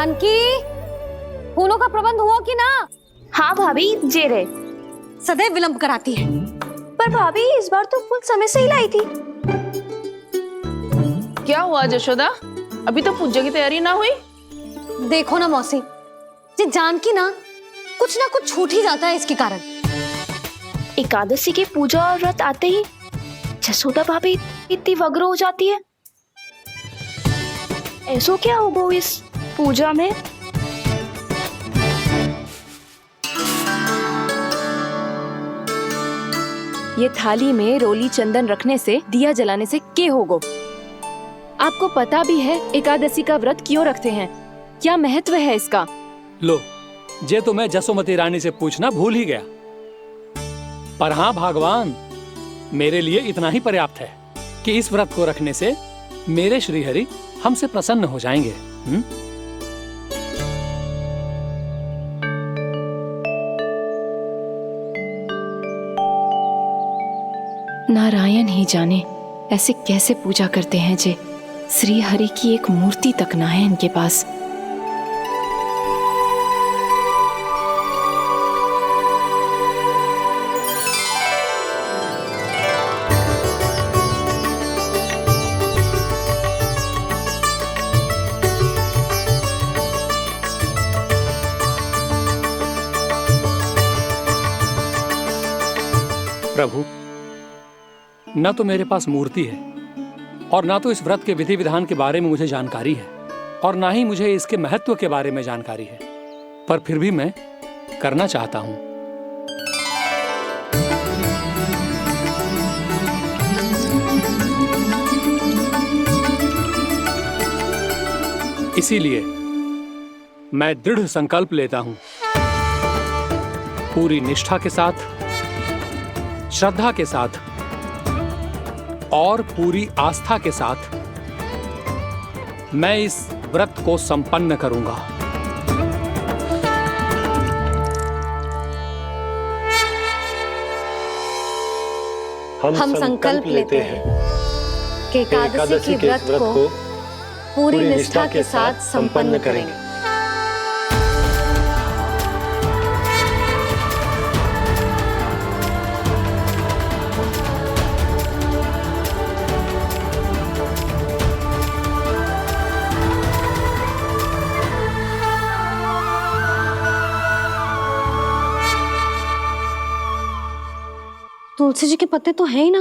जानकी, फूलों का प्रबंध हुआ कि ना? हाँ भाभी, जे रहे। सदैव विलंब कराती है। पर भाभी इस बार तो फूल समय से ही लाई थी। क्या हुआ जशोदा, अभी तो पूजा की तैयारी ना हुई? देखो ना मौसी, ये जानकी ना कुछ छूट ही जाता है इसके कारण। एकादशी की पूजा और व्रत आते ही जसोदा भाभी इतनी वग्र हो जाती है। ऐसो क्या होगा इस पूजा में? ये थाली में रोली चंदन रखने से, दिया जलाने से के होगो? आपको पता भी है एकादशी का व्रत क्यों रखते हैं, क्या महत्व है इसका? लो, जे तो मैं जसोमती रानी से पूछना भूल ही गया। पर हाँ भगवान, मेरे लिए इतना ही पर्याप्त है कि इस व्रत को रखने से मेरे श्रीहरि हमसे प्रसन्न हो जाएंगे। नारायण ही जाने ऐसे कैसे पूजा करते हैं जे श्री हरि की एक मूर्ति तक ना है इनके पास। प्रभु, न तो मेरे पास मूर्ति है और ना तो इस व्रत के विधि विधान के बारे में मुझे जानकारी है और ना ही मुझे इसके महत्व के बारे में जानकारी है, पर फिर भी मैं करना चाहता हूं। इसीलिए मैं दृढ़ संकल्प लेता हूं, पूरी निष्ठा के साथ, श्रद्धा के साथ और पूरी आस्था के साथ मैं इस व्रत को संपन्न करूंगा। हम संकल्प लेते हैं कि एकादशी के व्रत को पूरी निष्ठा के साथ संपन्न करेंगे। तुलसी जी के पत्ते तो हैं ही ना।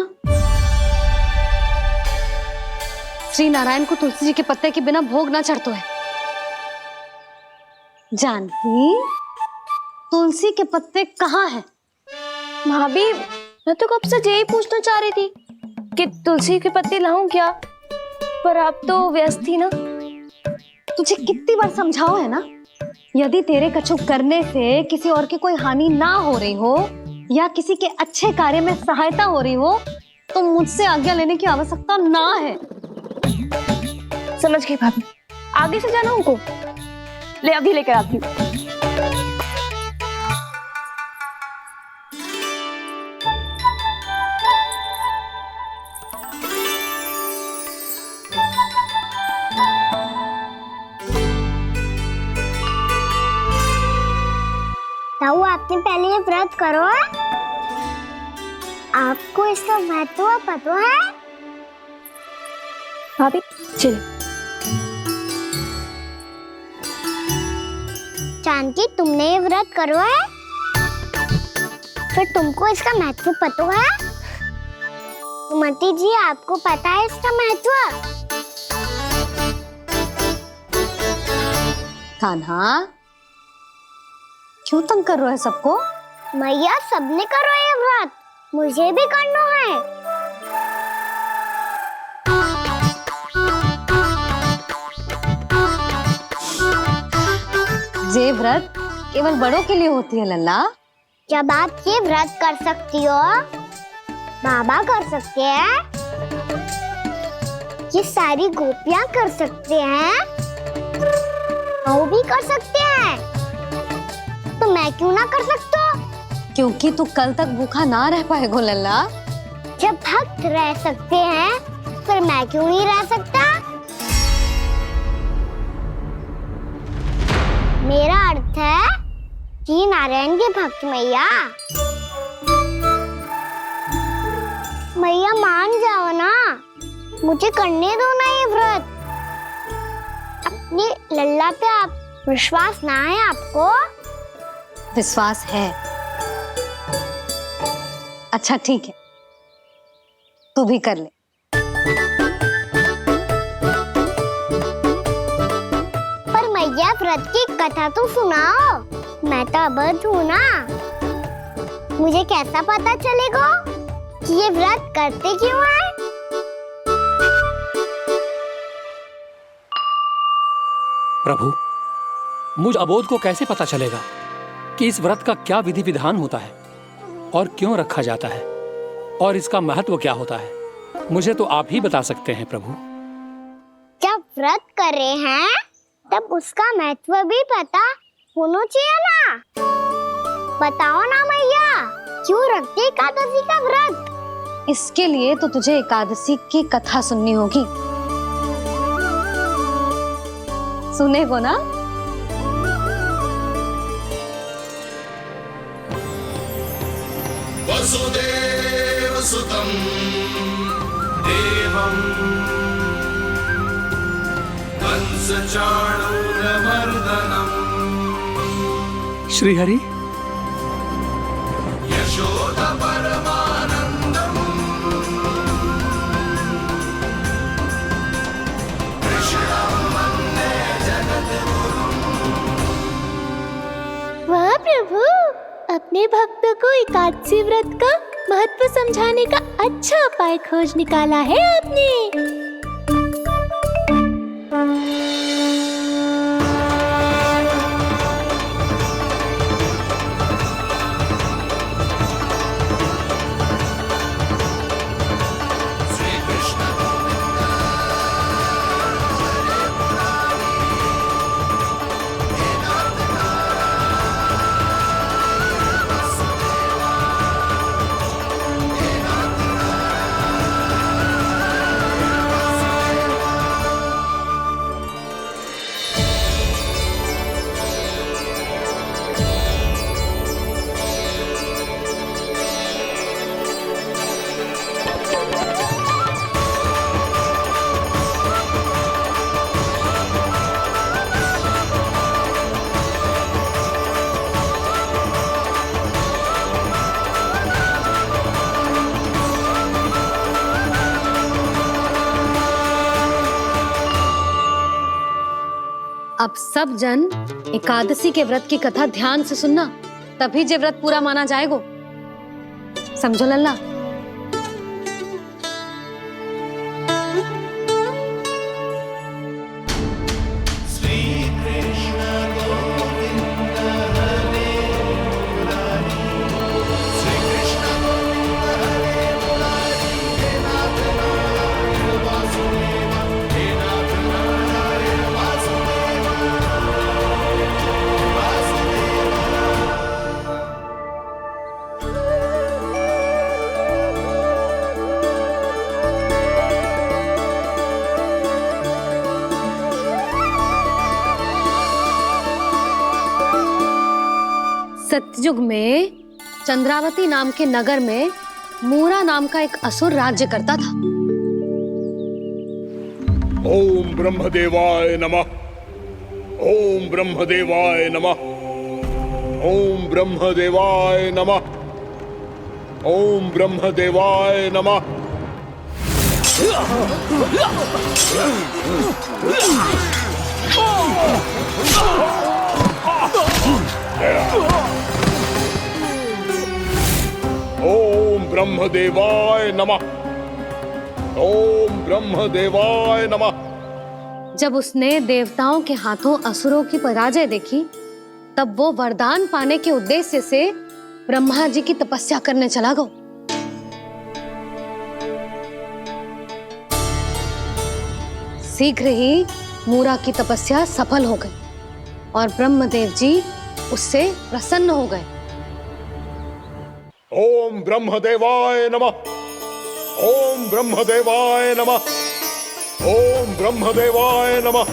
श्री नारायण को तुलसी जी के पत्ते के बिना भोग ना चढ़तो है। जानकी, तुलसी के पत्ते कहाँ हैं? भाभी मैं तो कब से यही पूछना चाह रही थी कि तुलसी के पत्ते लाऊं क्या, पर आप तो व्यस्त थी ना। तुझे कितनी बार समझाओ है ना, यदि तेरे कछु करने से किसी और की कोई हानि ना हो रही हो या किसी के अच्छे कार्य में सहायता हो रही हो तो मुझसे आज्ञा लेने की आवश्यकता ना है। समझ गई भाभी, आगे से जाना उनको। ले अभी लेकर आती हूँ। ताऊ, आपने पहले ये व्रत करो है? आपको इसका महत्व पता है? भाभी चल। जानकी, तुमने ये व्रत करो है? फिर तुमको इसका महत्व पता है? सुमति जी, आपको पता है इसका महत्व? कान्हा, क्यों तंग कर रहे हो सबको? मैया, सबने करो ये व्रत, मुझे भी करना है। ये व्रत केवल बड़ों के लिए होती है लल्ला। जब आप ये व्रत कर सकती हो, बाबा कर सकते हैं, ये सारी गोपियां कर सकते हैं, वो भी कर सकते हैं, तो मैं क्यों ना कर सकता? क्योंकि तू कल तक भूखा ना रह पाएगो लल्ला। जब भक्त रह सकते हैं, फिर मैं क्यों नहीं रह सकता? मेरा अर्थ है कि नारायण के भक्त मैया। मैया मान जाओ ना, मुझे करने दो ना ये व्रत। अपनी लल्ला पे आप विश्वास ना है आपको? विश्वास है। अच्छा ठीक है, तू भी कर ले। पर मैया व्रत की कथा तो सुनाओ, मैं तो अबध हूँ ना। मुझे कैसा पता चलेगा कि ये व्रत करते क्यों है? प्रभु, मुझ अबोध को कैसे पता चलेगा कि इस व्रत का क्या विधि विधान होता है और क्यों रखा जाता है और इसका महत्व क्या होता है? मुझे तो आप ही बता सकते हैं प्रभु। जब व्रत कर रहे हैं तब उसका महत्व भी पता होना चाहिए ना। बताओ ना मैया, क्यों रखते एकादशी का व्रत? इसके लिए तो तुझे एकादशी की कथा सुननी होगी। सुनेगो ना? वसुदेव सुतं देवं कंस चाणूरमर्दनम् श्रीहरि, यशोदा परमानन्दम् कृष्णं वन्दे जगद्गुरुम्। वाह प्रभु, अपने भक्तों को एकादशी व्रत का महत्व समझाने का अच्छा उपाय खोज निकाला है आपने। अब सब जन एकादशी के व्रत की कथा ध्यान से सुनना, तभी जे व्रत पूरा माना जाएगा। समझो लल्ला? सतयुग में चंद्रावती नाम के नगर में मूरा नाम का एक असुर राज्य करता था। ओम ब्रह्मदेवाय नमः। ओम ब्रह्मदेवाय नमः। ओम ब्रह्मदेवाय नमः। ओम ब्रह्मदेवाय नमः। ओम ब्रह्मदेवाय नमः। ओम ब्रह्मदेवाय नमः। जब उसने देवताओं के हाथों असुरों की पराजय देखी, तब वो वरदान पाने के उद्देश्य से ब्रह्मा जी की तपस्या करने चला गया। शीघ्र ही मूरा की तपस्या सफल हो गई और ब्रह्मदेव जी उससे प्रसन्न हो गए। ओम ब्रह्मदेवाय नमः। ओम ब्रह्मदेवाय नमः। ओम ब्रह्मदेवाय नमः।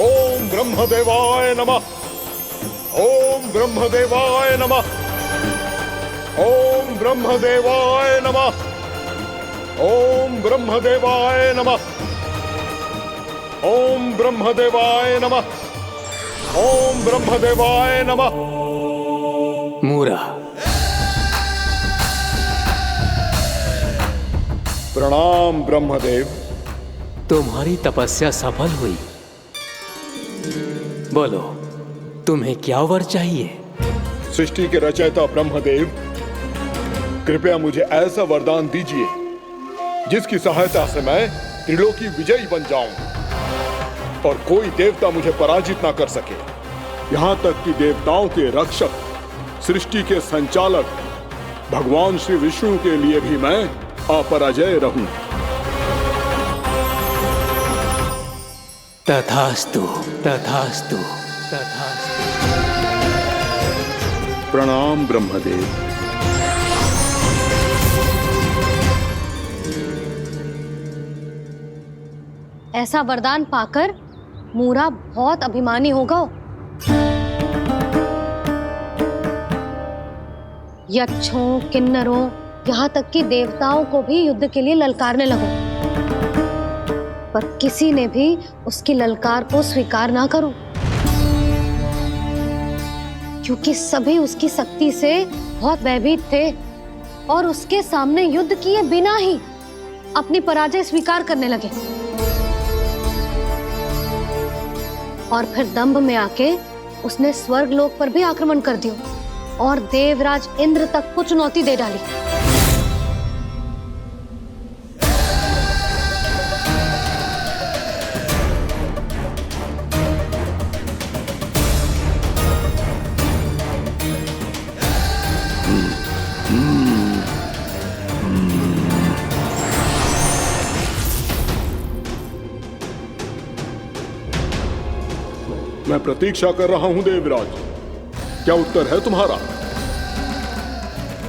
ओम ब्रह्मदेवाय नमः। ओम ब्रह्मदेवाय नमः। ओम ब्रह्मदेवाय नमः। ओम ब्रह्मदेवाय नमः। ओम ब्रह्मदेवाय नमः। ओम ब्रह्मदेवाय नमः। मूरा, प्रणाम ब्रह्मदेव। तुम्हारी तपस्या सफल हुई। बोलो, तुम्हें क्या वर चाहिए? सृष्टि के रचयिता ब्रह्मदेव, कृपया मुझे ऐसा वरदान दीजिए जिसकी सहायता से मैं त्रिलोकी विजयी बन जाऊं और कोई देवता मुझे पराजित ना कर सके। यहां तक कि देवताओं के रक्षक, सृष्टि के संचालक भगवान श्री विष्णु के लिए भी मैं अपराजय रहूं। तथास्तु, तथास्तु, तथास्तु। प्रणाम ब्रह्मदेव। ऐसा वरदान पाकर मूरा बहुत अभिमानी होगा। यक्षों, किन्नरों, यहाँ तक कि देवताओं को भी युद्ध के लिए ललकारने लगो, पर किसी ने भी उसकी ललकार को स्वीकार ना करो, क्योंकि सभी उसकी शक्ति से बहुत भयभीत थे और उसके सामने युद्ध किए बिना ही अपनी पराजय स्वीकार करने लगे। और फिर दंभ में आके उसने स्वर्ग लोक पर भी आक्रमण कर दिया और देवराज इंद्र तक को चुनौती दे डाली। मैं प्रतीक्षा कर रहा हूं देवराज, क्या उत्तर है तुम्हारा?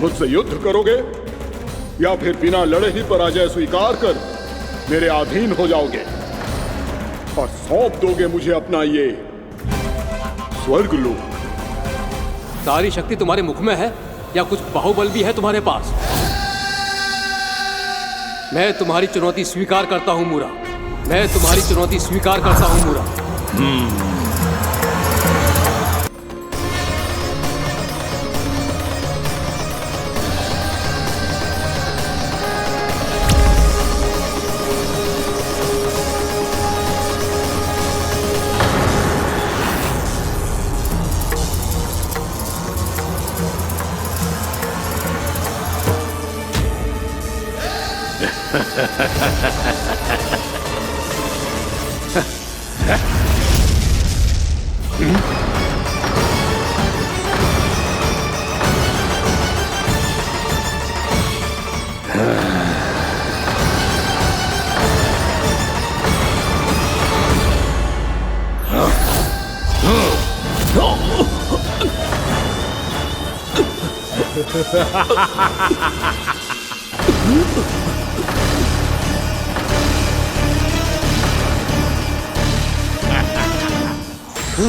मुझसे युद्ध करोगे या फिर बिना लड़े ही पराजय स्वीकार कर मेरे अधीन हो जाओगे और सौंप दोगे मुझे अपना ये स्वर्ग लोक? सारी शक्ति तुम्हारे मुख में है या कुछ बाहुबल भी है तुम्हारे पास? मैं तुम्हारी चुनौती स्वीकार करता हूं मूरा, मैं तुम्हारी चुनौती स्वीकार करता हूं मूरा।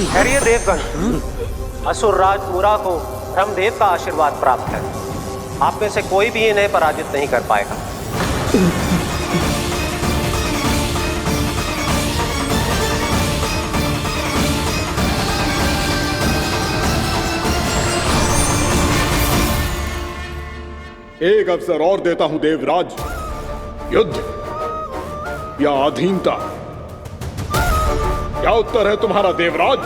खैरिए देवगण, असुर राज मूरा को ब्रह्मदेव का आशीर्वाद प्राप्त है। आप में से कोई भी इन्हें पराजित नहीं कर पाएगा। एक अवसर और देता हूं देवराज, युद्ध या अधीनता, क्या उत्तर है तुम्हारा देवराज?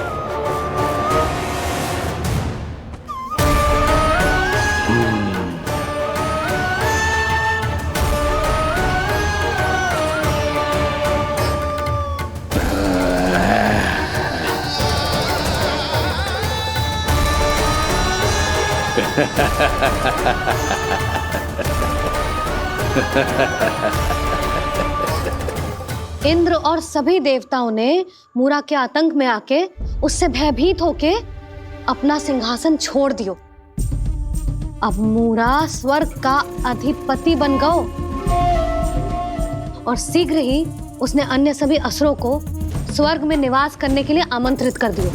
इंद्र और सभी देवताओं ने मूरा के आतंक में आके उससे भयभीत होके अपना सिंहासन छोड़ दियो। अब मूरा स्वर्ग का अधिपति बन गयो और शीघ्र ही उसने अन्य सभी असुरों को स्वर्ग में निवास करने के लिए आमंत्रित कर दियो।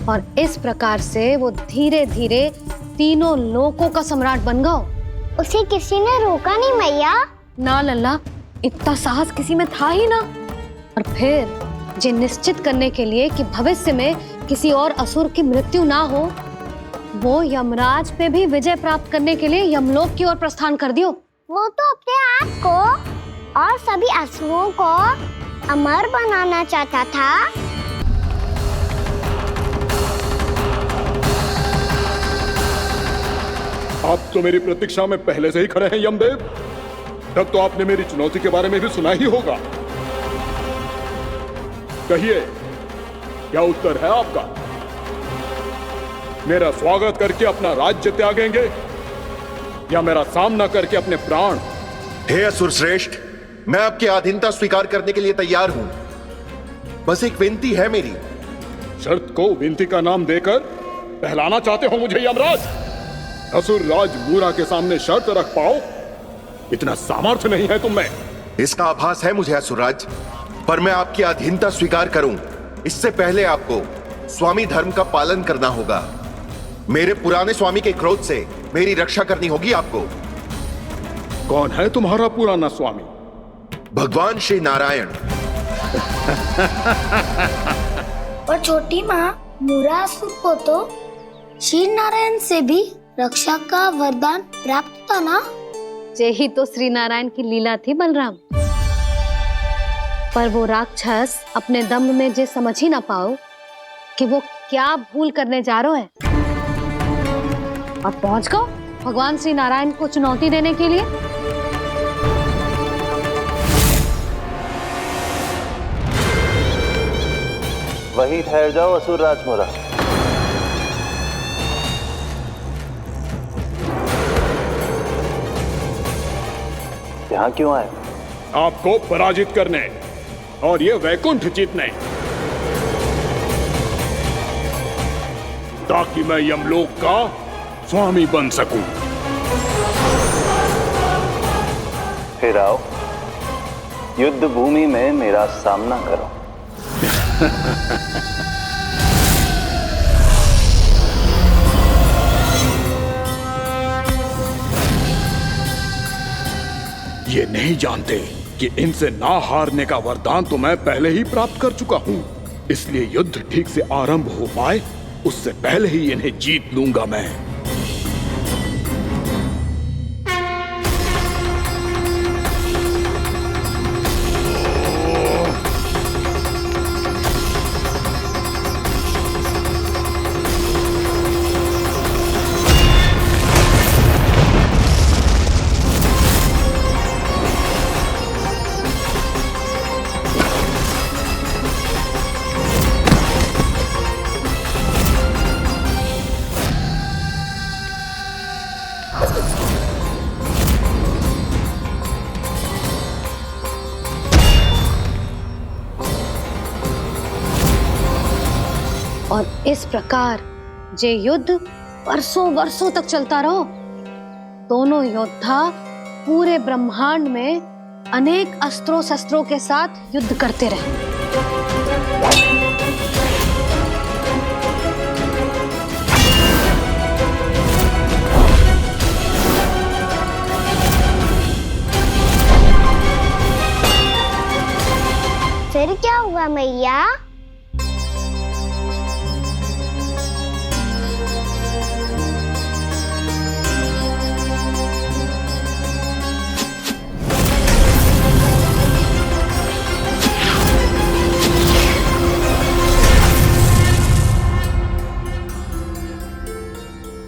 और इस प्रकार से वो धीरे धीरे तीनों लोकों का सम्राट बन गया। उसे किसी ने रोका नहीं मैया। ना लल्ला, इतना साहस किसी में था ही ना। और फिर ये निश्चित करने के लिए कि भविष्य में किसी और असुर की मृत्यु ना हो, वो यमराज पे भी विजय प्राप्त करने के लिए यमलोक की ओर प्रस्थान कर दियो। वो तो अपने आप को और सभी असुरों को अमर बनाना चाहता था। आप तो मेरी प्रतीक्षा में पहले से ही खड़े हैं यमदेव। तब तो आपने मेरी चुनौती के बारे में भी सुना ही होगा। कहिए, क्या उत्तर है आपका? मेरा स्वागत करके अपना राज्य त्यागेंगे या मेरा सामना करके अपने प्राण? हे असुर श्रेष्ठ, मैं आपकी अधीनता स्वीकार करने के लिए तैयार हूं। बस एक विनती है मेरी। शर्त को विनती का नाम देकर बहलाना चाहते हो मुझे यमराज? असुर राज मूरा के सामने शर्त रख पाओ, इतना सामर्थ्य नहीं है तुम में। इसका आभास है मुझे असुरराज, पर मैं आपकी अधीनता स्वीकार करूं इससे पहले आपको स्वामी धर्म का पालन करना होगा। मेरे पुराने स्वामी के क्रोध से मेरी रक्षा करनी होगी आपको। कौन है तुम्हारा पुराना स्वामी? भगवान श्री नारायण। और छोटी माँ, मूरासुर को तो श्री नारायण से भी रक्षा का वरदान प्राप्त था ना? यही तो श्री नारायण की लीला थी बलराम। पर वो राक्षस अपने दम में जे समझ ही ना पाओ कि वो क्या भूल करने जा रहे हैं, और पहुंच गो भगवान श्री नारायण को चुनौती देने के लिए। वहीं ठहर जाओ असुर राज मूरा। यहाँ क्यों आए? आपको पराजित करने और ये वैकुंठ जीतने, ताकि मैं यमलोक का स्वामी बन सकूं। फिर आओ, युद्ध भूमि में मेरा सामना करो। ये नहीं जानते कि इनसे ना हारने का वरदान तो मैं पहले ही प्राप्त कर चुका हूं, इसलिए युद्ध ठीक से आरंभ हो पाए उससे पहले ही इन्हें जीत लूंगा मैं। और इस प्रकार ये युद्ध वर्षों वर्षों तक चलता रहो। दोनों योद्धा पूरे ब्रह्मांड में अनेक अस्त्रों शस्त्रों के साथ युद्ध करते रहे। फिर क्या हुआ मैया?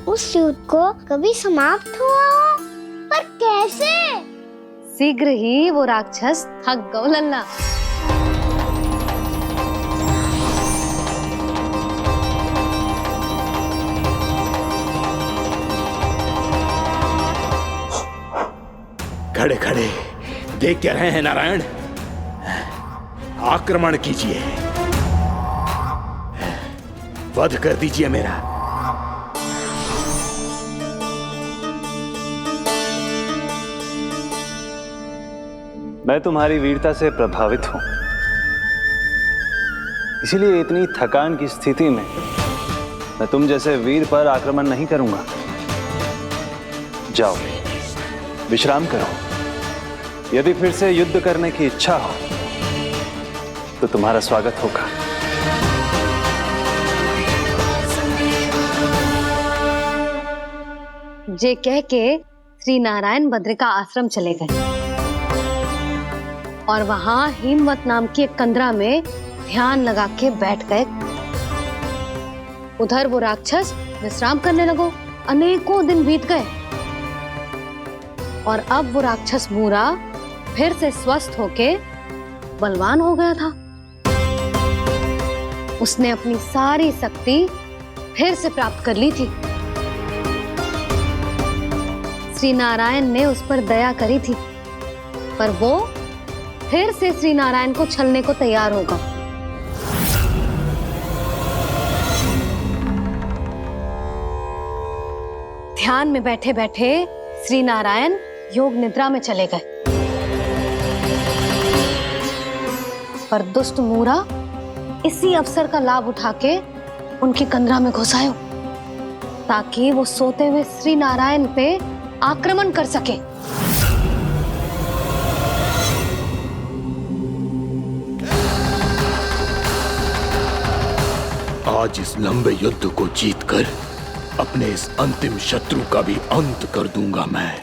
उस युद्ध को कभी समाप्त हुआ हो, पर कैसे? शीघ्र ही वो राक्षस थक गौ लल्ला। खड़े खड़े देख क्या रहे हैं नारायण? आक्रमण कीजिए, वध कर दीजिए मेरा। मैं तुम्हारी वीरता से प्रभावित हूं, इसीलिए इतनी थकान की स्थिति में मैं तुम जैसे वीर पर आक्रमण नहीं करूंगा। जाओ, विश्राम करो। यदि फिर से युद्ध करने की इच्छा हो तो तुम्हारा स्वागत होगा। जे कह के श्री नारायण बद्रिका आश्रम चले गए और वहां हिमवत नाम की एक कंदरा में ध्यान लगा के बैठ गए। उधर वो राक्षस विश्राम करने लगो। अनेकों दिन बीत गए और अब वो राक्षस मूरा फिर से स्वस्थ होके बलवान हो गया था। उसने अपनी सारी शक्ति फिर से प्राप्त कर ली थी। श्री नारायण ने उस पर दया करी थी, पर वो फिर से श्री नारायण को छलने को तैयार होगा। ध्यान में बैठे बैठे श्री नारायण योग निद्रा में चले गए, पर दुष्ट मूरा इसी अवसर का लाभ उठा के उनकी कंदरा में घुस आयो ताकि वो सोते हुए श्री नारायण पे आक्रमण कर सके। आज इस लंबे युद्ध को जीतकर अपने इस अंतिम शत्रु का भी अंत कर दूंगा मैं।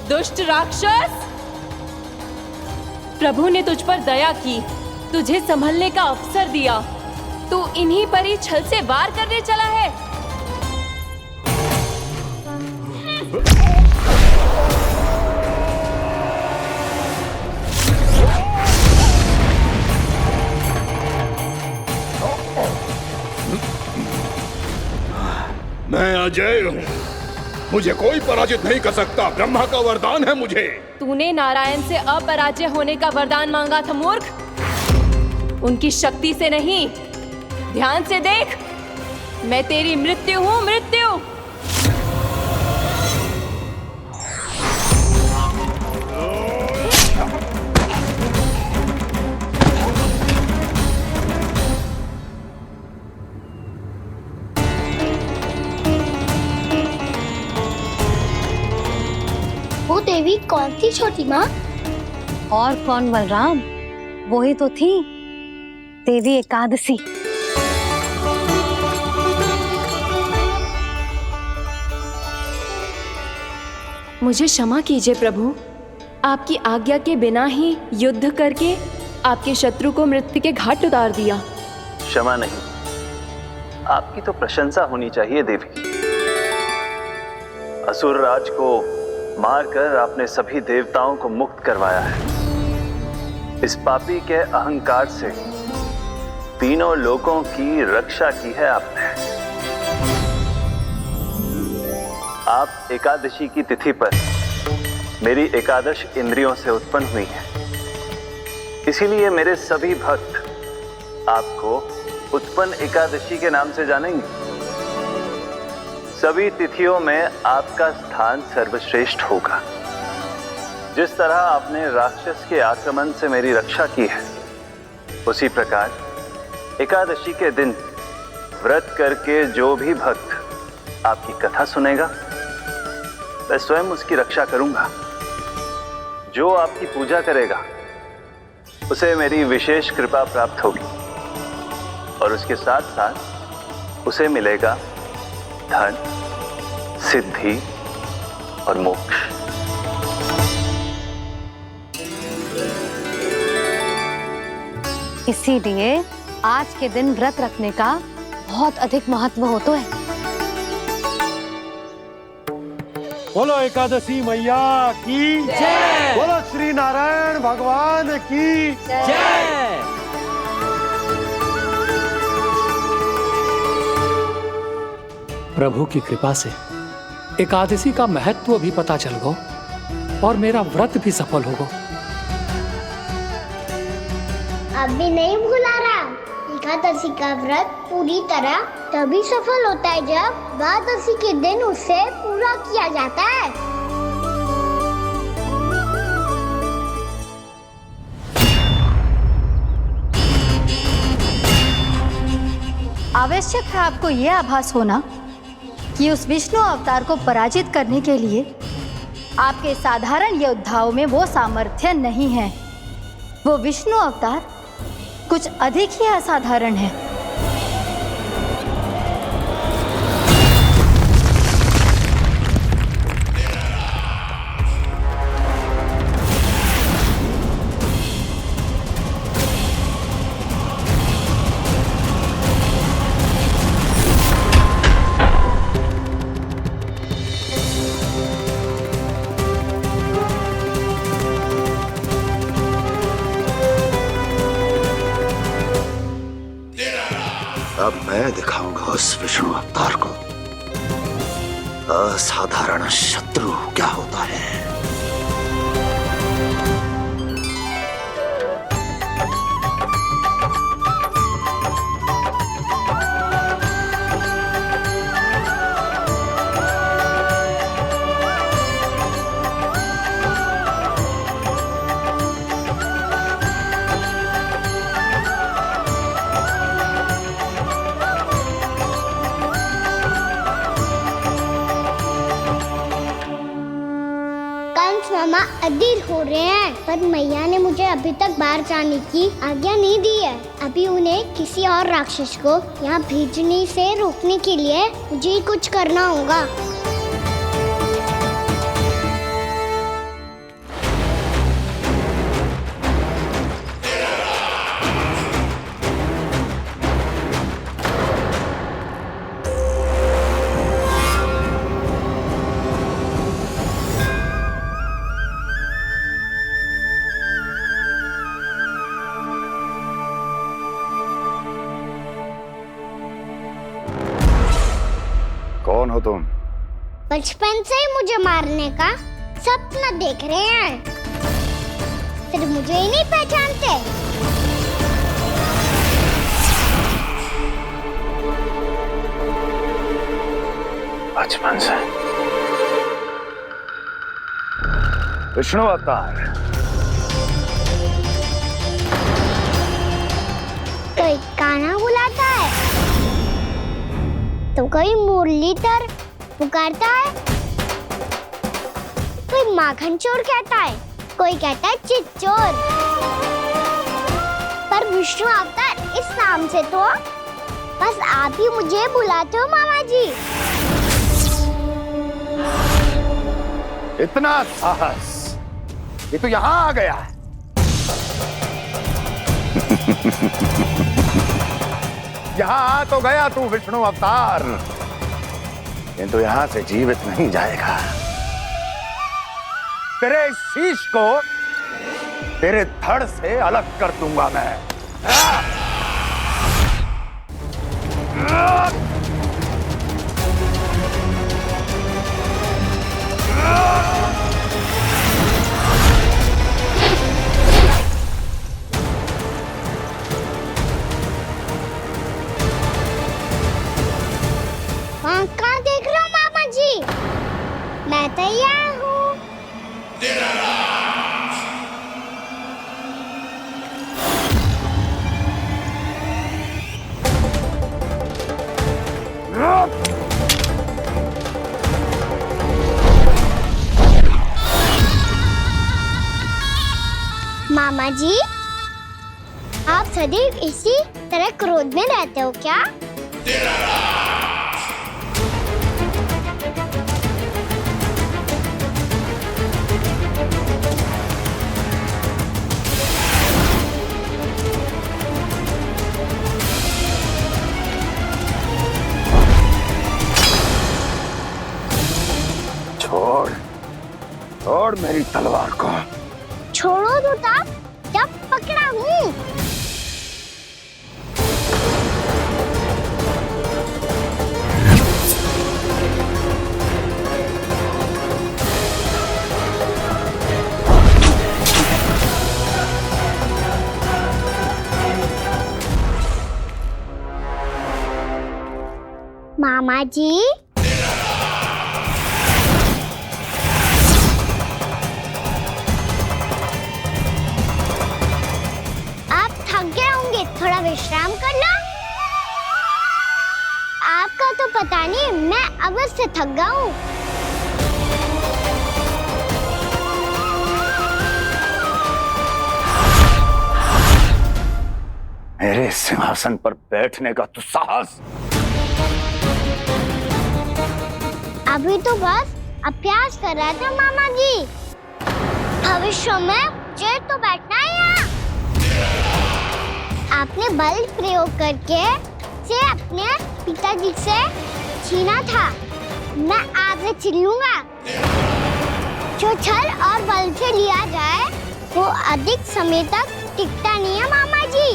दुष्ट राक्षस, प्रभु ने तुझ पर दया की, तुझे संभलने का अवसर दिया। तू इन्हीं पर ही छल से वार करने चला है। मैं अजय हूँ, मुझे कोई पराजित नहीं कर सकता। ब्रह्मा का वरदान है मुझे। तूने नारायण से अपराजय होने का वरदान मांगा था मूर्ख, उनकी शक्ति से नहीं। ध्यान से देख, मैं तेरी मृत्यु हूँ, मृत्यु। वो देवी कौन थी छोटी माँ? और कौन बलराम, वही तो थी देवी एकादशी। मुझे क्षमा कीजिए प्रभु, आपकी आज्ञा के बिना ही युद्ध करके आपके शत्रु को मृत्यु के घाट उतार दिया। क्षमा नहीं, आपकी तो प्रशंसा होनी चाहिए देवी। असुर राज को मारकर आपने सभी देवताओं को मुक्त करवाया है। इस पापी के अहंकार से तीनों लोकों की रक्षा की है आपने। आप एकादशी की तिथि पर मेरी एकादश इंद्रियों से उत्पन्न हुई हैं। इसीलिए मेरे सभी भक्त आपको उत्पन्न एकादशी के नाम से जानेंगे। सभी तिथियों में आपका स्थान सर्वश्रेष्ठ होगा। जिस तरह आपने राक्षस के आक्रमण से मेरी रक्षा की है, उसी प्रकार एकादशी के दिन व्रत करके जो भी भक्त आपकी कथा सुनेगा, मैं स्वयं उसकी रक्षा करूंगा। जो आपकी पूजा करेगा उसे मेरी विशेष कृपा प्राप्त होगी और उसके साथ साथ उसे मिलेगा धन, सिद्धि और मोक्ष। इसीलिए आज के दिन व्रत रखने का बहुत अधिक महत्व होता है। बोलो एकादशी मैया की जय। बोलो श्री नारायण भगवान की जय। प्रभु की कृपा से एकादशी का महत्व भी पता चल गो और मेरा व्रत भी सफल हो गो। अभी नहीं भूला रहा, एकादशी का व्रत पूरी तरह तभी सफल होता है जब द्वादशी के दिन उसे पूरा किया जाता है। आवश्यक है आपको यह आभास होना कि उस विष्णु अवतार को पराजित करने के लिए आपके साधारण योद्धाओं में वो सामर्थ्य नहीं है। वो विष्णु अवतार कुछ अधिक ही असाधारण है। अब मैं दिखाऊंगा उस विष्णु अवतार को असाधारण शत्रु क्या होता है। मामा अधीर हो रहे हैं, पर मैया ने मुझे अभी तक बाहर जाने की आज्ञा नहीं दी है। अभी उन्हें किसी और राक्षस को यहाँ भेजने से रोकने के लिए मुझे ही कुछ करना होगा। कौन हो तुम? बचपन से ही मुझे मारने का सपना देख रहे हैं, फिर मुझे ही नहीं पहचानते। बचपन से विष्णु अवतार। कोई कान्हा बुलाता है तो कोई मुरलीधर पुकारता है, कोई माखन चोर कहता है, कोई कहता है चिच्चोर। पर विष्णु अवतार इस नाम से तो बस आप ही मुझे बुलाते हो मामा जी। इतना साहस, ये तो यहाँ आ गया है। यहाँ आ तो गया तू विष्णु अवतार, किंतु यहाँ से जीवित नहीं जाएगा। तेरे इस शीश को तेरे धड़ से अलग कर दूंगा मैं। कहाँ देख रहे हो मामा जी? मैं तैयार हूँ। मामा जी, आप सदैव इसी तरह क्रोध में रहते हो क्या? छोड़, छोड़ मेरी तलवार को। छोड़ो तो तब जब पकड़ा हूँ। मामा जी, आप थक गए होंगे, थोड़ा विश्राम कर लो। आपका तो पता नहीं, मैं अवश्य से थक गया हूँ। मेरे सिंहासन पर बैठने का तू साहस। अभी तो बस अभ्यास कर रहा था मामा जी। भविष्य में मुझे तो बैठना है यहाँ। आपने बल प्रयोग करके से अपने पिताजी से छीना था। मैं आपसे छीन लूंगा। जो छल और बल से लिया जाए वो अधिक समय तक टिकता नहीं है मामा जी।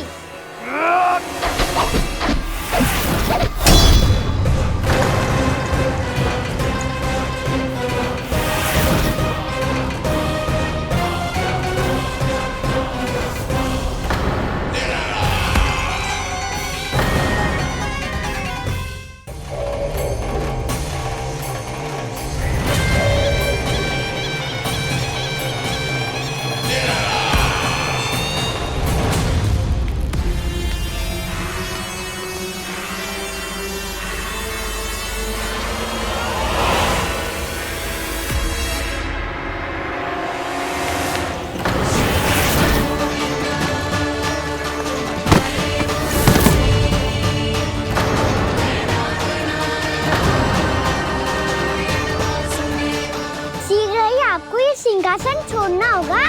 सिंहासन छोड़ना होगा।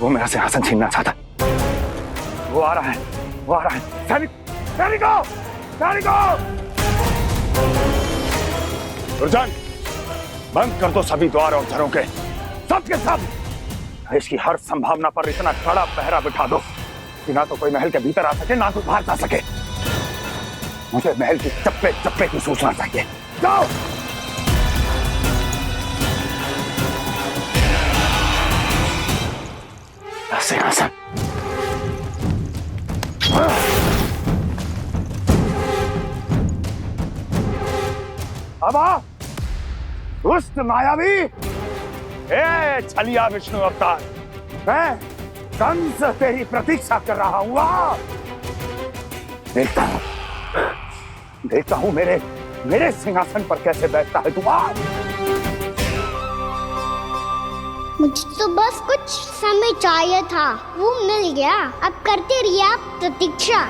वो मेरा सिंहासन छीनना चाहता। वो आ रहा है, वो आ रहा है। सैनिकों, दुर्जन, बंद कर दो सभी द्वार और घरों के, सब के सब। इसकी हर संभावना पर इतना कड़ा पहरा बिठा दो कि ना तो कोई महल के भीतर आ सके, ना कोई बाहर जा सके। मुझे महल की चप्पे चप्पे की सूचना चाहिए। जाओ। सिंहासन। अब आ, दुष्ट मायावी, छलिया विष्णु अवतार, मैं कंस तेरी प्रतीक्षा कर रहा हूँ। देखता हूँ मेरे सिंहासन पर कैसे बैठता है तू। मुझे तो बस कुछ समय चाहिए था, वो मिल गया। अब करते रहिए आप प्रतीक्षा।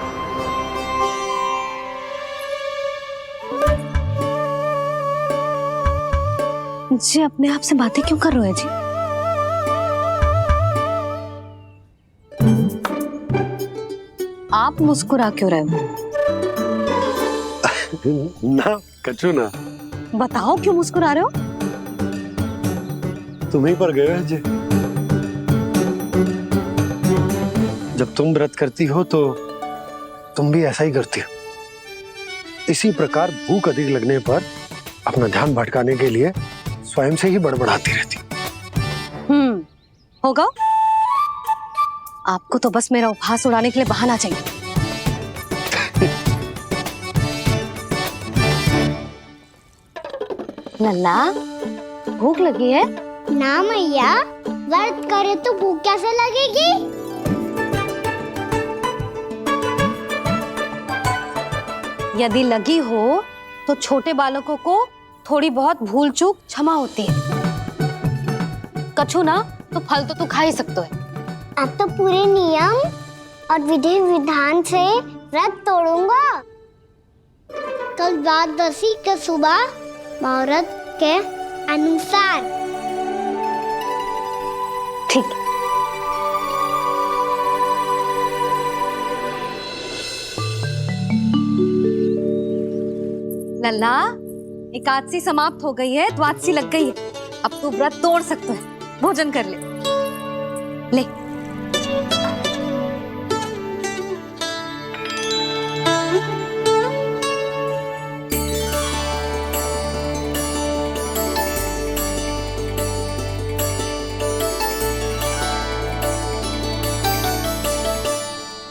जी अपने आप से बातें क्यों कर रहे हो जी? आप मुस्कुरा क्यों रहे हो? ना कछु ना। बताओ क्यों मुस्कुरा रहे हो? तुम्हीं पर गए हैं जी। जब तुम व्रत करती हो तो तुम भी ऐसा ही करती हो। इसी प्रकार भूख अधिक लगने पर अपना ध्यान भटकाने के लिए स्वयं से ही बड़बड़ाती रहती। होगा। आपको तो बस मेरा उपहास उड़ाने के लिए बहाना चाहिए। नन्ना, भूख लगी है? ना मैया, व्रत करे तो भूख कैसे लगेगी? यदि लगी हो तो छोटे बालकों को थोड़ी बहुत भूल चूक क्षमा होती है। कछु ना तो फल तो तू खा ही सकते है। अब तो पूरे नियम और विधि विधान से व्रत तोड़ूंगा। कल द्वादशी के सुबह मुहूर्त के अनुसार। ठीक। लल्ला, एकादशी समाप्त हो गई है, द्वादशी लग गई है। अब तू व्रत तोड़ सकता है, भोजन कर ले। ले।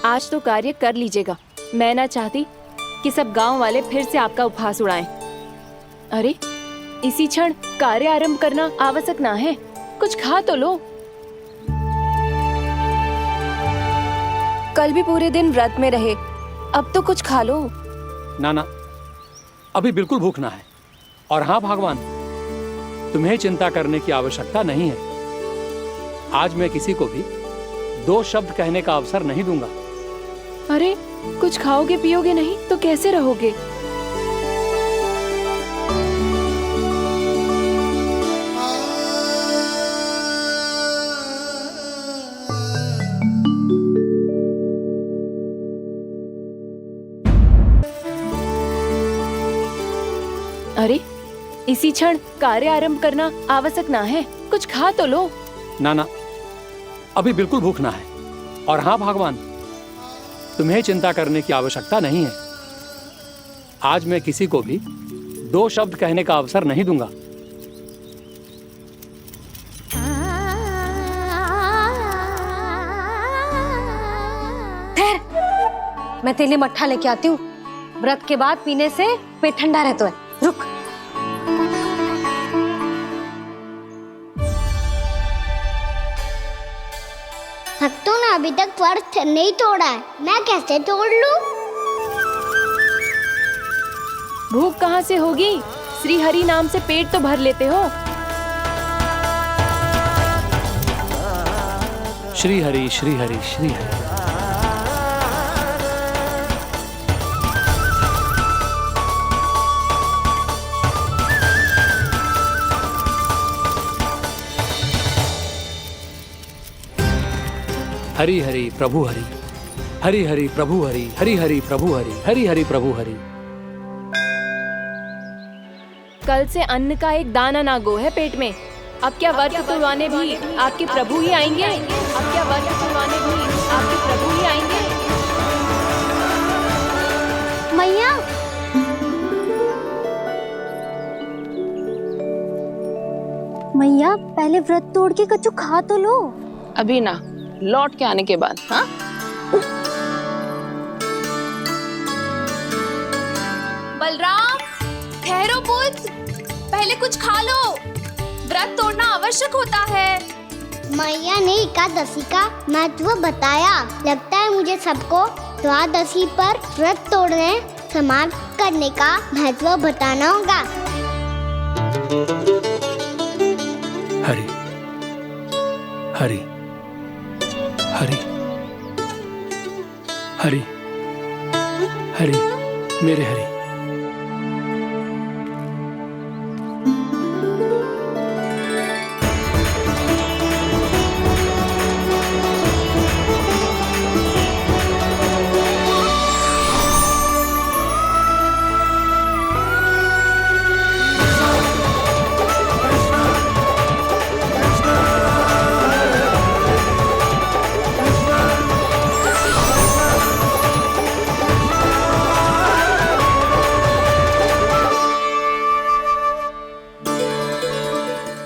आज तो कार्य कर लीजिएगा। मैं ना चाहती कि सब गांव वाले फिर से आपका उपहास उड़ाएं। अरे, इसी क्षण कार्य आरंभ करना आवश्यक ना है। कुछ खा तो लो। कल भी पूरे दिन व्रत में रहे, अब तो कुछ खा लो। ना ना, अभी बिल्कुल भूख ना है। और हाँ भगवान, तुम्हें चिंता करने की आवश्यकता नहीं है। आज मैं किसी को भी 2 शब्द कहने का अवसर नहीं दूंगा। अरे, कुछ खाओगे पियोगे नहीं तो कैसे रहोगे? अरे, इसी क्षण कार्य आरंभ करना आवश्यक ना है। कुछ खा तो लो। ना ना, अभी बिल्कुल भूख ना है। और हाँ भगवान, तुम्हें चिंता करने की आवश्यकता नहीं है। आज मैं किसी को भी 2 शब्द कहने का अवसर नहीं दूंगा। ठहर, मैं तेरे लिए मट्ठा लेके आती हूँ। व्रत के बाद पीने से पेट ठंडा रहता है। रुक। भक्तों ने अभी तक व्रत नहीं तोड़ा है, मैं कैसे तोड़ लूं? भूख कहाँ से होगी? श्री हरि नाम से पेट तो भर लेते हो। श्री हरि श्री हरि श्री हरि। हरि हरि प्रभु हरि, हरि हरि प्रभु हरि, हरि हरि प्रभु हरि, हरि हरि प्रभु हरि। कल से अन्न का एक दाना ना गो है पेट में। अब क्या व्रत तुड़वाने भी आपके प्रभु ही आएंगे? अब क्या व्रत तुड़वाने भी आपके प्रभु ही आएंगे? मैया, मैया पहले व्रत तोड़ के कछु खा तो लो। अभी ना, लौट के आने के बाद। हाँ, बलराम, ठहरो पुत्र, पहले कुछ खा लो। व्रत तोड़ना आवश्यक होता है। मैया ने एकादशी का महत्व बताया। लगता है मुझे सबको द्वादशी पर व्रत तोड़ने समाप्त करने का महत्व बताना होगा। हरि हरि हरि हरि हरि, मेरे हरि।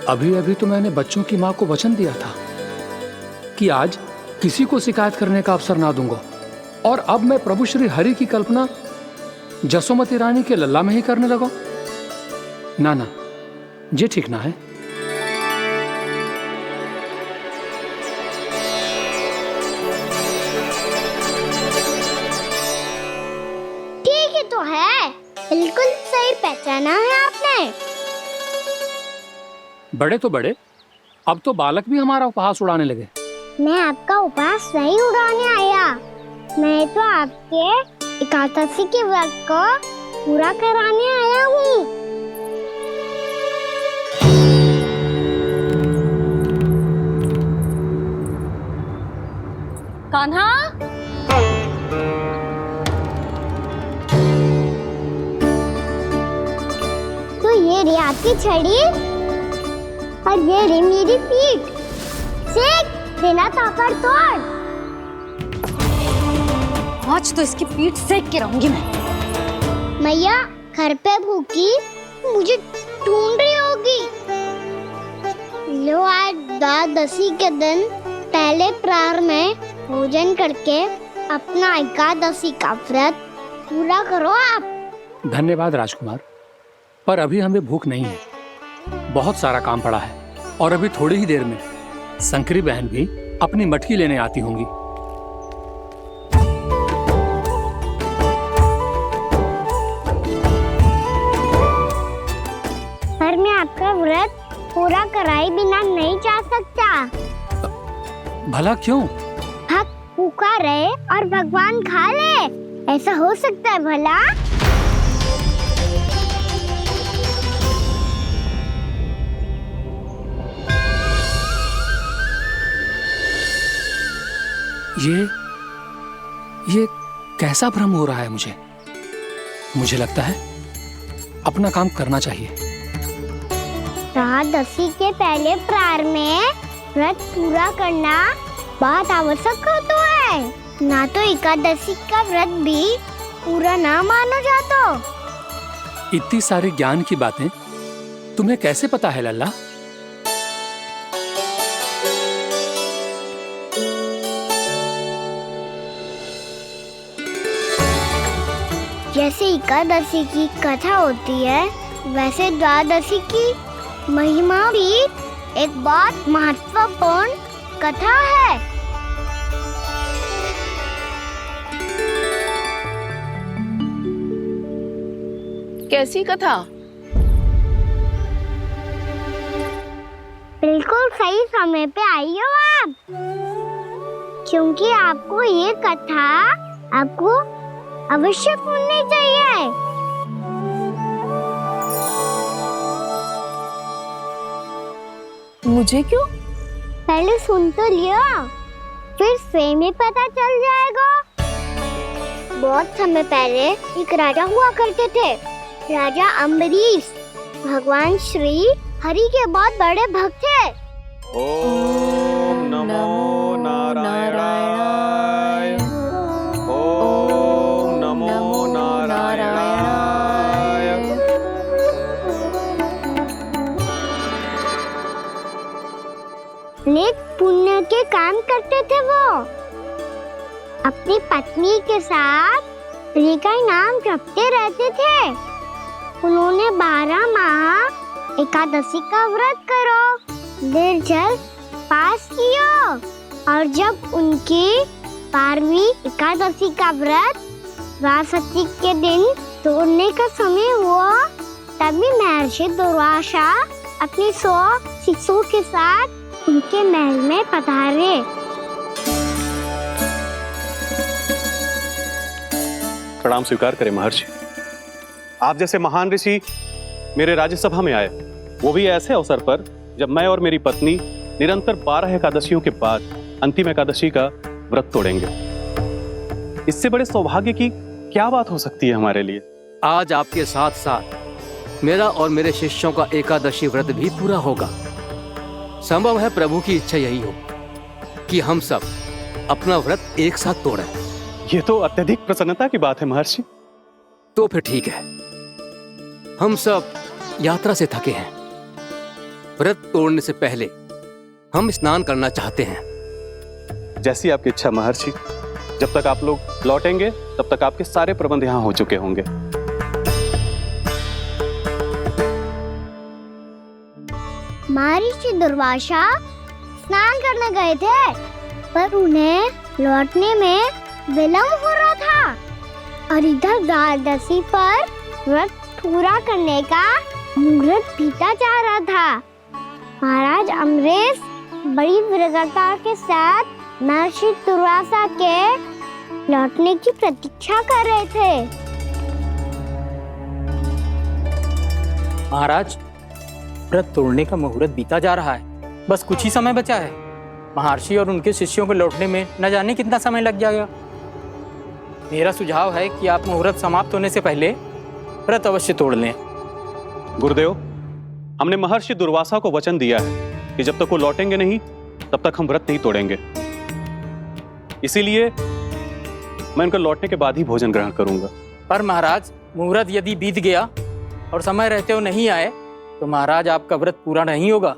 अभी अभी तो मैंने बच्चों की मां को वचन दिया था कि आज किसी को शिकायत करने का अवसर ना दूंगा, और अब मैं प्रभु श्री हरि की कल्पना जसोमती रानी के लल्ला में ही करने लगा। ना ना, ये ठीक ना है। ठीक है तो है, बिल्कुल सही पहचाना है आपने। बड़े तो बड़े, अब तो बालक भी हमारा उपहास उड़ाने लगे। मैं आपका उपहास नहीं उड़ाने आया, मैं तो आपके एकादशी के व्रत को पूरा कराने आया हूँ। कान्हा, की छड़ी और ये रही मेरी पीठ। सेक बिना ताकत तोड़। आज तो इसकी पीठ सेक के रहूंगी मैं। मैया घर पे भूखी मुझे ढूंढ रही होगी। लो आज द्वादशी के दिन पहले प्रहर में भोजन करके अपना एकादशी का व्रत पूरा करो आप। धन्यवाद राजकुमार, पर अभी हमें भूख नहीं है। बहुत सारा काम पड़ा है और अभी थोड़ी ही देर में शंकरी बहन भी अपनी मटकी लेने आती होंगी। पर मैं आपका व्रत पूरा कराए बिना नहीं जा सकता। भला क्यों? भक्त भूखा रहे और भगवान खा ले, ऐसा हो सकता है भला? ये कैसा भ्रम हो रहा है मुझे लगता है अपना काम करना चाहिए। द्वादशी के पहले प्रहर में व्रत पूरा करना बहुत आवश्यक होता है, ना तो एकादशी का व्रत भी पूरा ना मानो जातो। इतनी सारी ज्ञान की बातें तुम्हें कैसे पता है लल्ला? जैसे एकादशी की कथा होती है, वैसे द्वादशी की महिमा भी एक बहुत महत्वपूर्ण कथा है। कैसी कथा? बिल्कुल सही समय पे आई हो आप, क्योंकि आपको ये कथा आपको अवश्य सुननी चाहिए। मुझे क्यों? पहले सुन तो लियो, फिर स्वयं ही पता चल जाएगा। बहुत समय पहले एक राजा हुआ करते थे, राजा अम्बरीश। भगवान श्री हरि के बहुत बड़े भक्त थे। ओम नमो नारायणाय। ओम नमो नारायणाय। नेक पुण्य के काम करते थे वो। अपनी पत्नी के साथ हरि का नाम जपते रहते थे। उन्होंने 12 माह एकादशी का व्रत करो निर्जल पास किया, और जब उनकी 12वीं एकादशी का व्रत द्वादशी के दिन तोड़ने का समय हुआ, तभी महर्षि दुर्वासा अपनी 100 शिष्यों के साथ उनके महल में पधारे। प्रणाम स्वीकार करें महर्षि। आप जैसे महान ऋषि मेरे राज्यसभा में आए, वो भी ऐसे अवसर पर जब मैं और मेरी पत्नी निरंतर 12 एकादशियों के बाद अंतिम एकादशी का व्रत तोड़ेंगे। इससे बड़े सौभाग्य की क्या बात हो सकती है हमारे लिए? आज आपके साथ साथ मेरा और मेरे शिष्यों का एकादशी व्रत भी पूरा होगा। संभव है प्रभु की इच्छा यही हो कि हम सब अपना व्रत एक साथ तोड़ें। ये तो अत्यधिक प्रसन्नता की बात है महर्षि। तो फिर ठीक है, हम सब यात्रा से थके हैं। व्रत तोड़ने से पहले हम स्नान करना चाहते हैं। जैसी आपकी इच्छा महर्षि। जब तक आप लोग लौटेंगे तब तक आपके सारे प्रबंध यहाँ हो चुके होंगे। महर्षि दुर्वासा स्नान करने गए थे, पर उन्हें लौटने में विलंब हो रहा था, और इधर द्वादशी पर व्रत पूरा करने का मुहूर्त बीता जा रहा था। महाराज अम्बरीश बड़ी दृढ़ता के साथ महर्षि दुर्वासा के लौटने की प्रतीक्षा कर रहे थे। महाराज, व्रत तोड़ने का मुहूर्त बीता जा रहा है। बस कुछ ही समय बचा है। महर्षि और उनके शिष्यों को लौटने में न जाने कितना समय लग जाएगा। मेरा सुझाव है कि आप मुहूर्त समाप्त होने से पहले व्रत अवश्य तोड़ लें। गुरुदेव, हमने महर्षि दुर्वासा को वचन दिया है कि जब तक वो लौटेंगे नहीं तब तक हम व्रत नहीं तोड़ेंगे। इसीलिए मैं उनके लौटने के बाद ही भोजन ग्रहण करूंगा। पर महाराज, मुहूर्त यदि बीत गया और समय रहते हो नहीं आए तो महाराज आपका व्रत पूरा नहीं होगा।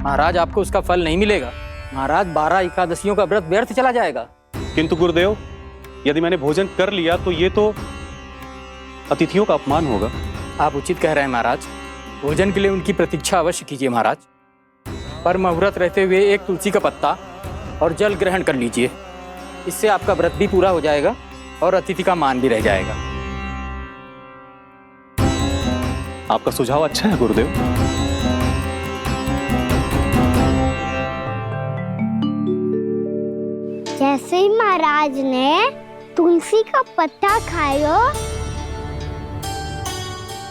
महाराज आपको उसका फल नहीं मिलेगा। महाराज 12 एकादशियों का व्रत व्यर्थ चला जाएगा। किंतु गुरुदेव, यदि मैंने भोजन कर लिया तो ये तो अतिथियों का अपमान होगा। आप उचित कह रहे हैं महाराज। भोजन के लिए उनकी प्रतीक्षा अवश्य कीजिए महाराज। पर मुहूर्त रहते हुए एक तुलसी का पत्ता और जल ग्रहण कर लीजिए। इससे आपका व्रत भी पूरा हो जाएगा और अतिथि का मान भी रह जाएगा। आपका सुझाव अच्छा है गुरुदेव। जैसे ही महाराज ने तुलसी का पत्ता खाया,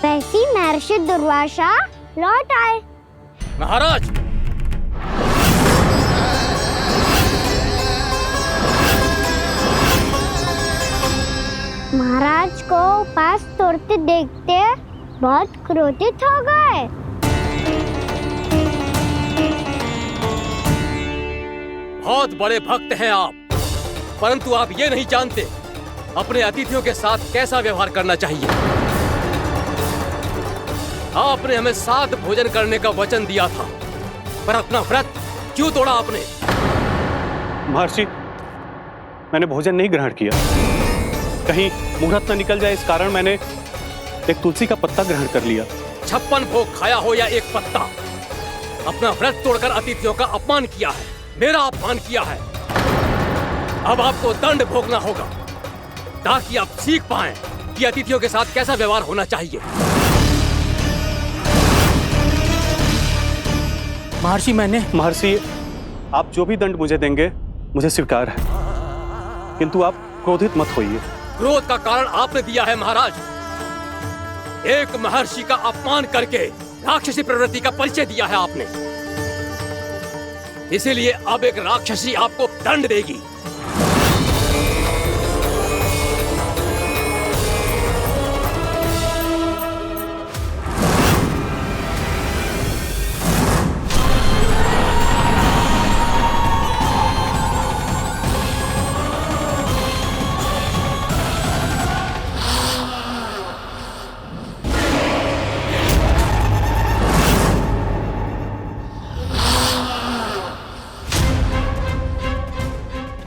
वैसे ही महर्षि दुर्वासा लौट आए। महाराज, महाराज को उपास तोड़ते देखते बहुत क्रोधित हो गए। बहुत बड़े भक्त हैं आप, परंतु आप ये नहीं जानते अपने अतिथियों के साथ कैसा व्यवहार करना चाहिए। आपने हमें साथ भोजन करने का वचन दिया था, पर अपना व्रत क्यों तोड़ा आपने? महर्षि, मैंने भोजन नहीं ग्रहण किया। कहीं मुहूर्त न निकल जाए इस कारण मैंने एक तुलसी का पत्ता ग्रहण कर लिया। 56 भोग खाया हो या एक पत्ता, अपना व्रत तोड़कर अतिथियों का अपमान किया है, मेरा अपमान किया है। अब आपको दंड भोगना होगा ताकि आप सीख पाएं कि अतिथियों के साथ कैसा व्यवहार होना चाहिए। महर्षि, आप जो भी दंड मुझे देंगे मुझे स्वीकार है, किंतु आप क्रोधित मत होइए। क्रोध का कारण आपने दिया है महाराज। एक महर्षि का अपमान करके राक्षसी प्रवृत्ति का परिचय दिया है आपने। इसीलिए अब एक राक्षसी आपको दंड देगी।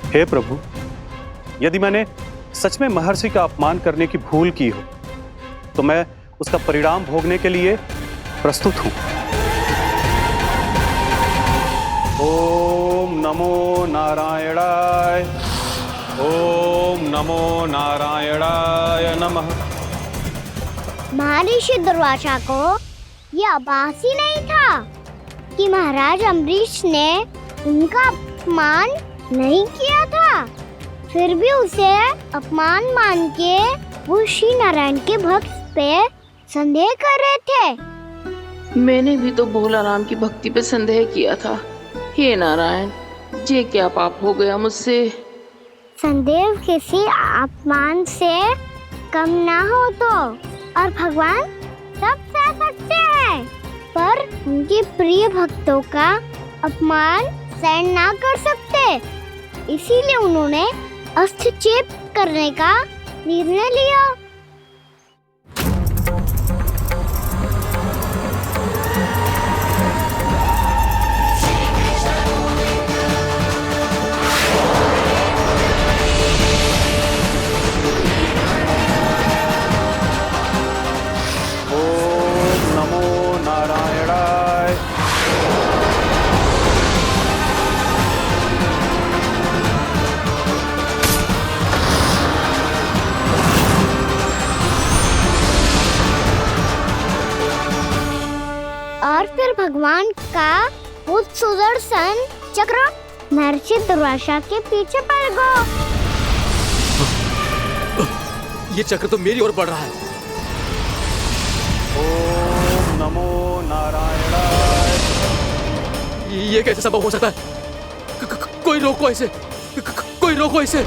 हे प्रभु, यदि मैंने सच में महर्षि का अपमान करने की भूल की हो तो मैं उसका परिणाम भोगने के लिए प्रस्तुत हूं। ओम नमो नारायणाय, ओम नमो नारायणाय नमः। महर्षि दुर्वासा को यह आभास ही नहीं था कि महाराज अम्बरीश ने उनका अपमान नहीं किया था। फिर भी उसे अपमान मान के वो श्री नारायण के भक्त पे संदेह कर रहे थे। मैंने भी तो भोला राम की भक्ति पे संदेह किया था। हे नारायण, ये क्या पाप हो गया मुझसे? संदेह किसी अपमान से कम ना हो तो, और भगवान सब सह सकते हैं, पर उनके प्रिय भक्तों का अपमान सहन ना कर सकते। इसीलिए उन्होंने अस्थिचेप करने का निर्णय लिया। ओम नमो नारायणाय। और फिर भगवान का वो सुदर्शन चक्र महर्षि दुर्वासा के पीछे पड़ गया। ये चक्र तो मेरी ओर बढ़ रहा है। ओम नमो नारायणाय। ये कैसे संभव हो सकता है? कोई रोको इसे, कोई रोको इसे।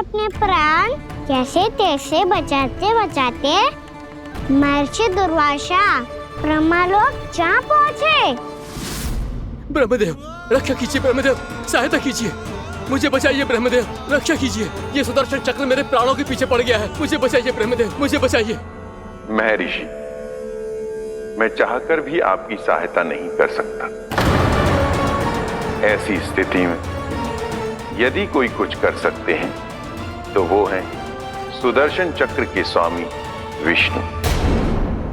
अपने प्राण कैसे तैसे बचाते बचाते महर्षि दुर्वासा ब्रह्मलोक जा पहुँचे। ब्रह्मदेव रक्षा कीजिए, ब्रह्मदेव सहायता कीजिए, मुझे बचाइए ब्रह्मदेव, रक्षा कीजिए। ये सुदर्शन चक्र मेरे प्राणों के पीछे पड़ गया है, मुझे बचाइए ब्रह्मदेव, मुझे बचाइए। महर्षि, मैं चाहकर भी आपकी सहायता नहीं कर सकता। ऐसी स्थिति में यदि कोई कुछ कर सकते हैं तो वो है सुदर्शन चक्र के स्वामी विष्णु,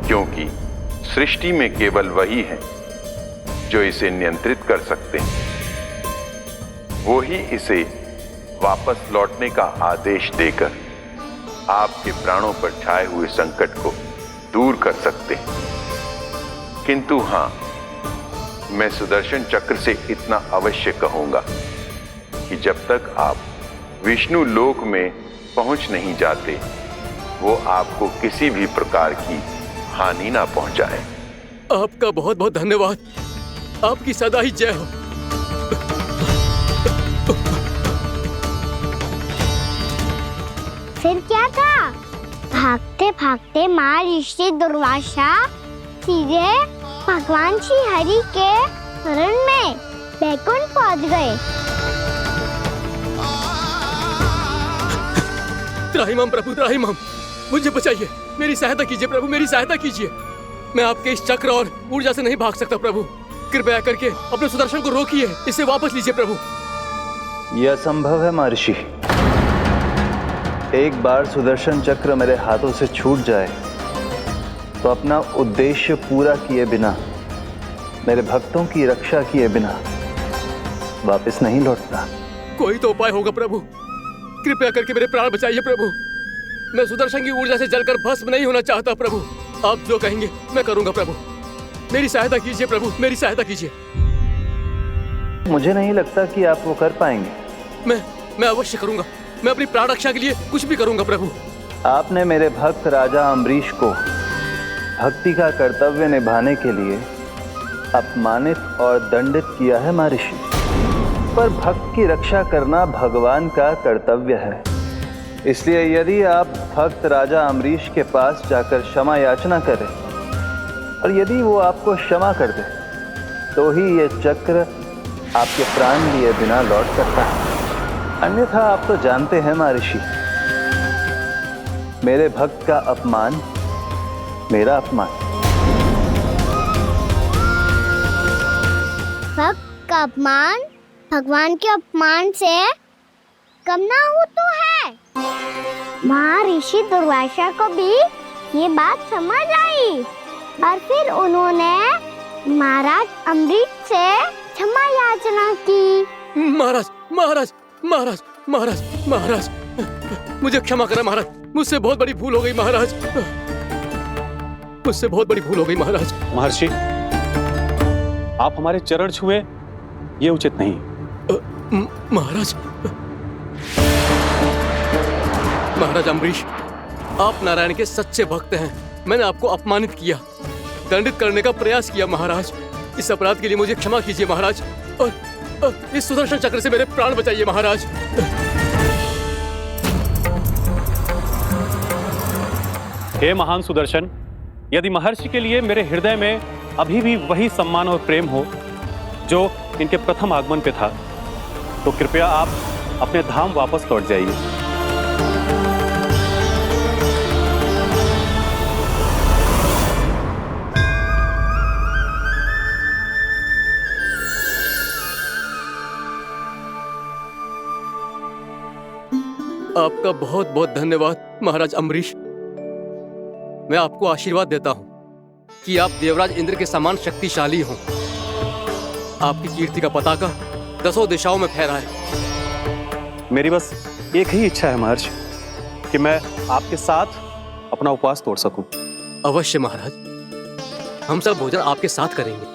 क्योंकि सृष्टि में केवल वही है जो इसे नियंत्रित कर सकते हैं। वो ही इसे वापस लौटने का आदेश देकर आपके प्राणों पर छाए हुए संकट को दूर कर सकते हैं। किंतु हां, मैं सुदर्शन चक्र से इतना अवश्य कहूंगा कि जब तक आप विष्णु लोक में पहुंच नहीं जाते, वो आपको किसी भी प्रकार की हानि ना पहुंचाए। आपका बहुत बहुत धन्यवाद, आपकी सदा ही जय हो। फिर क्या था? भागते भागते महर्षि दुर्वासा सीधे भगवान श्री हरि के शरण में बैकुंठ पहुंच गए। त्राहिमाम प्रभु, त्राहिमाम, मुझे बचाइए, मेरी सहायता कीजिए प्रभु, मेरी सहायता कीजिए। मैं आपके इस चक्र और ऊर्जा से नहीं भाग सकता प्रभु, कृपया करके अपने सुदर्शन को रोकिए, इसे वापस लीजिए प्रभु। यह असंभव है महर्षि। एक बार सुदर्शन चक्र मेरे हाथों से छूट जाए तो अपना उद्देश्य पूरा किए बिना, मेरे भक्तों की रक्षा किए बिना वापस नहीं लौटता। कोई तो उपाय होगा प्रभु, कृपया करके मेरे प्राण बचाइए प्रभु। मैं सुदर्शन की ऊर्जा से जलकर भस्म नहीं होना चाहता प्रभु। आप जो कहेंगे मैं करूंगा प्रभु, मेरी सहायता कीजिए प्रभु, मेरी सहायता कीजिए। मुझे नहीं लगता कि आप वो कर पाएंगे। मैं अवश्य करूंगा, मैं अपनी प्राण रक्षा के लिए कुछ भी करूंगा प्रभु। आपने मेरे भक्त राजा अम्बरीश को भक्ति का कर्तव्य निभाने के लिए अपमानित और दंडित किया है महर्षि, पर भक्त की रक्षा करना भगवान का कर्तव्य है। इसलिए यदि आप भक्त राजा अम्बरीश के पास जाकर क्षमा याचना करें और यदि वो आपको क्षमा कर दे तो ही ये चक्र आपके प्राण लिए बिना लौट सकता है। अन्यथा आप तो जानते हैं महर्षि, मेरे भक्त का अपमान मेरा अपमान। भक्त का अपमान भगवान के अपमान से कम ना हो तो है। महर्षि दुर्वासा को भी ये बात समझ आई और फिर उन्होंने महाराज अम्बरीश से क्षमा याचना की। महाराज महाराज महाराज महाराज महाराज, मुझे क्षमा करें महाराज, मुझसे बहुत बड़ी भूल हो गई महाराज, मुझसे बहुत बड़ी भूल हो गई महाराज। महर्षि, आप हमारे चरण छुए ये उचित नहीं। महाराज, महाराज अम्बरीश, आप नारायण के सच्चे भक्त हैं। मैंने आपको अपमानित किया, दंडित करने का प्रयास किया महाराज। इस अपराध के लिए मुझे क्षमा कीजिए महाराज, और इस सुदर्शन चक्र से मेरे प्राण बचाइए महाराज। हे महान सुदर्शन, यदि महर्षि के लिए मेरे हृदय में अभी भी वही सम्मान और प्रेम हो जो इनके प्रथम आगमन पे था, तो कृपया आप अपने धाम वापस लौट जाइए। आपका बहुत बहुत धन्यवाद महाराज अम्बरीश। मैं आपको आशीर्वाद देता हूं कि आप देवराज इंद्र के समान शक्तिशाली हों। आपकी कीर्ति का पताका 10 दिशाओं में फहराए। मेरी बस एक ही इच्छा है महर्षि, कि मैं आपके साथ अपना उपवास तोड़ सकूं। अवश्य महाराज, हम सब भोजन आपके साथ करेंगे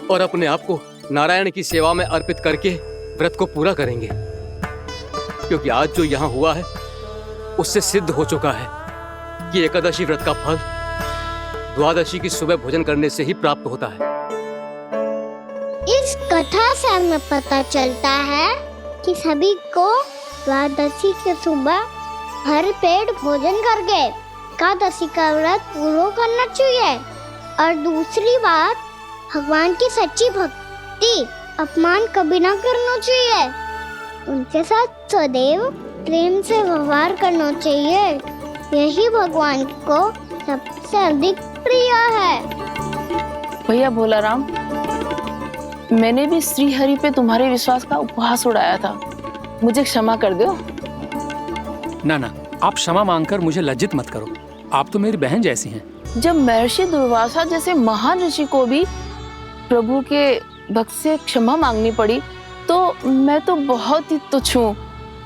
और अपने आप को नारायण की सेवा में अर्पित करके व्रत को पूरा करेंगे, क्योंकि आज जो यहाँ हुआ है उससे सिद्ध हो चुका है कि एकादशी व्रत का फल द्वादशी की सुबह भोजन करने से ही प्राप्त होता है। इस कथा से हमें पता चलता है कि सभी को द्वादशी के सुबह भर पेट भोजन करके एकादशी का व्रत पूरा करना चाहिए। और दूसरी बात, भगवान की सच्ची भक्ति अपमान कभी ना करना चाहिए। उनके साथ सदैव प्रेम से व्यवहार करना चाहिए। यही भगवान को सबसे अधिक प्रिय है। भैया भोलाराम, मैंने भी श्री हरि पे तुम्हारे विश्वास का उपहास उड़ाया था, मुझे क्षमा कर दो। ना ना, आप क्षमा मांगकर मुझे लज्जित मत करो। आप तो मेरी बहन जैसी हैं। जब महर्षि दुर्वासा जैसे महान ऋषि को भी प्रभु के भक्त से क्षमा मांगनी पड़ी, तो मैं तो बहुत ही तुच्छ हूँ।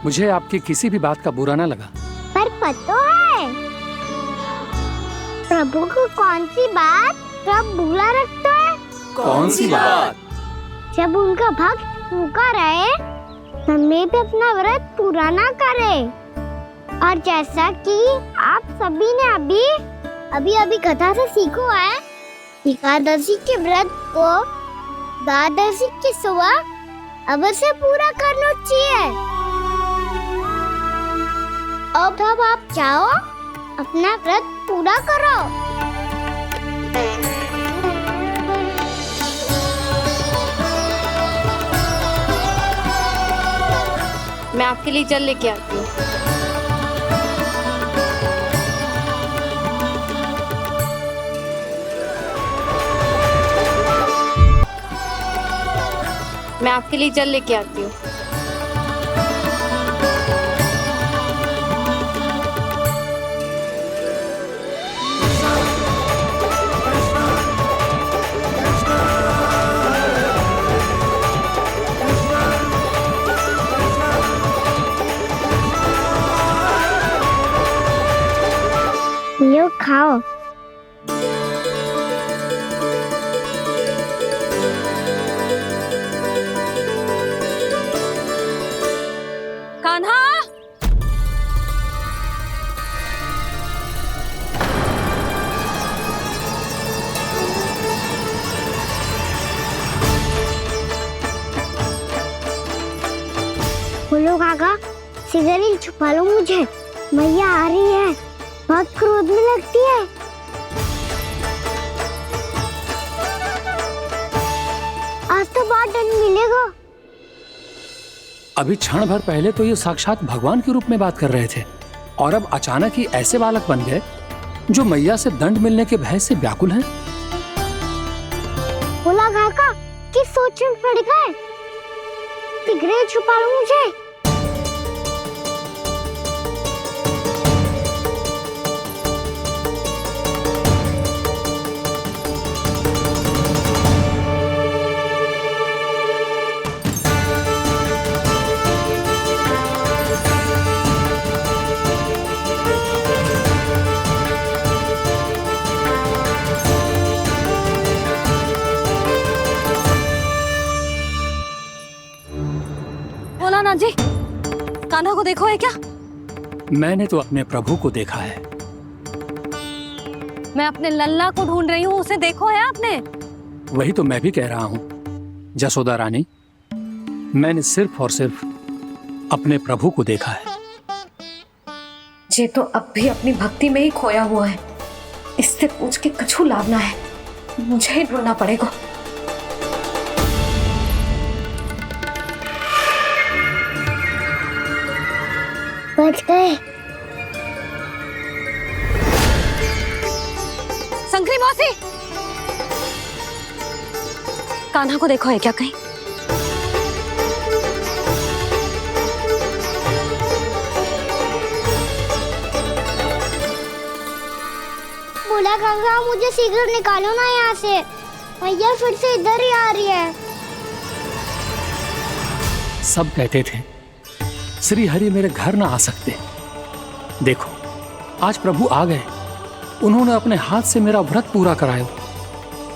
मुझे आपकी किसी भी बात का बुरा ना लगा। पर पता है प्रभु को कौन सी बात कब बुरा रखता है? कौन सी बात? जब उनका भक्त भूखा रहे, हमें भी अपना व्रत पूरा ना करे। और जैसा कि आप सभी ने अभी कथा से सीखो है, एकादशी के व्रत को द्वादशी की सुबह अवश्य पूरा करना चाहिए। अब आप जाओ, अपना व्रत पूरा करो। मैं आपके लिए जल लेके आती हूँ। मैं आपके लिए जल लेके आती हूँ। लो खाओ। कान्हा, बोलो काका, सिगरेट छुपा लो मुझे, मैया आ रही है, बहुत क्रोध में लगती है। आज तो बहुत दंड मिलेगा। अभी क्षण भर पहले तो ये साक्षात भगवान के रूप में बात कर रहे थे, और अब अचानक ही ऐसे बालक बन गए जो मैया से दंड मिलने के भय से व्याकुल हैं। बोला काका, किस सोच में पड़ गए? सिगरेट छुपा लो मुझे। भोलानाथ जी, कान्हा को देखो है क्या? मैंने तो अपने प्रभु को देखा है। मैं अपने लल्ला को ढूंढ रही हूँ, उसे देखो है आपने? वही तो मैं भी कह रहा हूँ जसोदा रानी, मैंने सिर्फ और सिर्फ अपने प्रभु को देखा है। ये तो अब भी अपनी भक्ति में ही खोया हुआ है। इससे पूछ के कछु लाभ ना है, मुझे ही ढूंढना पड़ेगा। बच गए। संकरी मौसी, कान्हा को देखो है क्या कहीं? बोला काका, मुझे सिगरेट निकालो ना यहाँ से, भैया फिर से इधर ही आ रही है। सब कहते थे श्री हरि मेरे घर ना आ सकते। देखो आज प्रभु आ गए, उन्होंने अपने हाथ से मेरा व्रत पूरा कराया।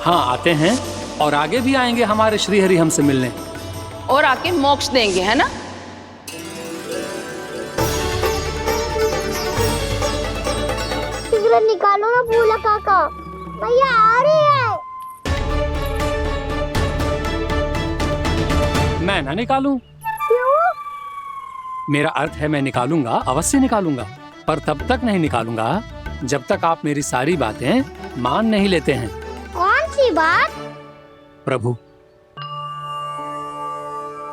हाँ, आते हैं और आगे भी आएंगे हमारे श्री हरि हमसे मिलने, और आके मोक्ष देंगे, है ना? सिगरेट निकालो ना बोला काका, भैया आ रही है। मैं ना निकालूं? क्यों? मेरा अर्थ है मैं निकालूंगा, अवश्य निकालूंगा, पर तब तक नहीं निकालूंगा जब तक आप मेरी सारी बातें मान नहीं लेते हैं। कौन सी बात? प्रभु,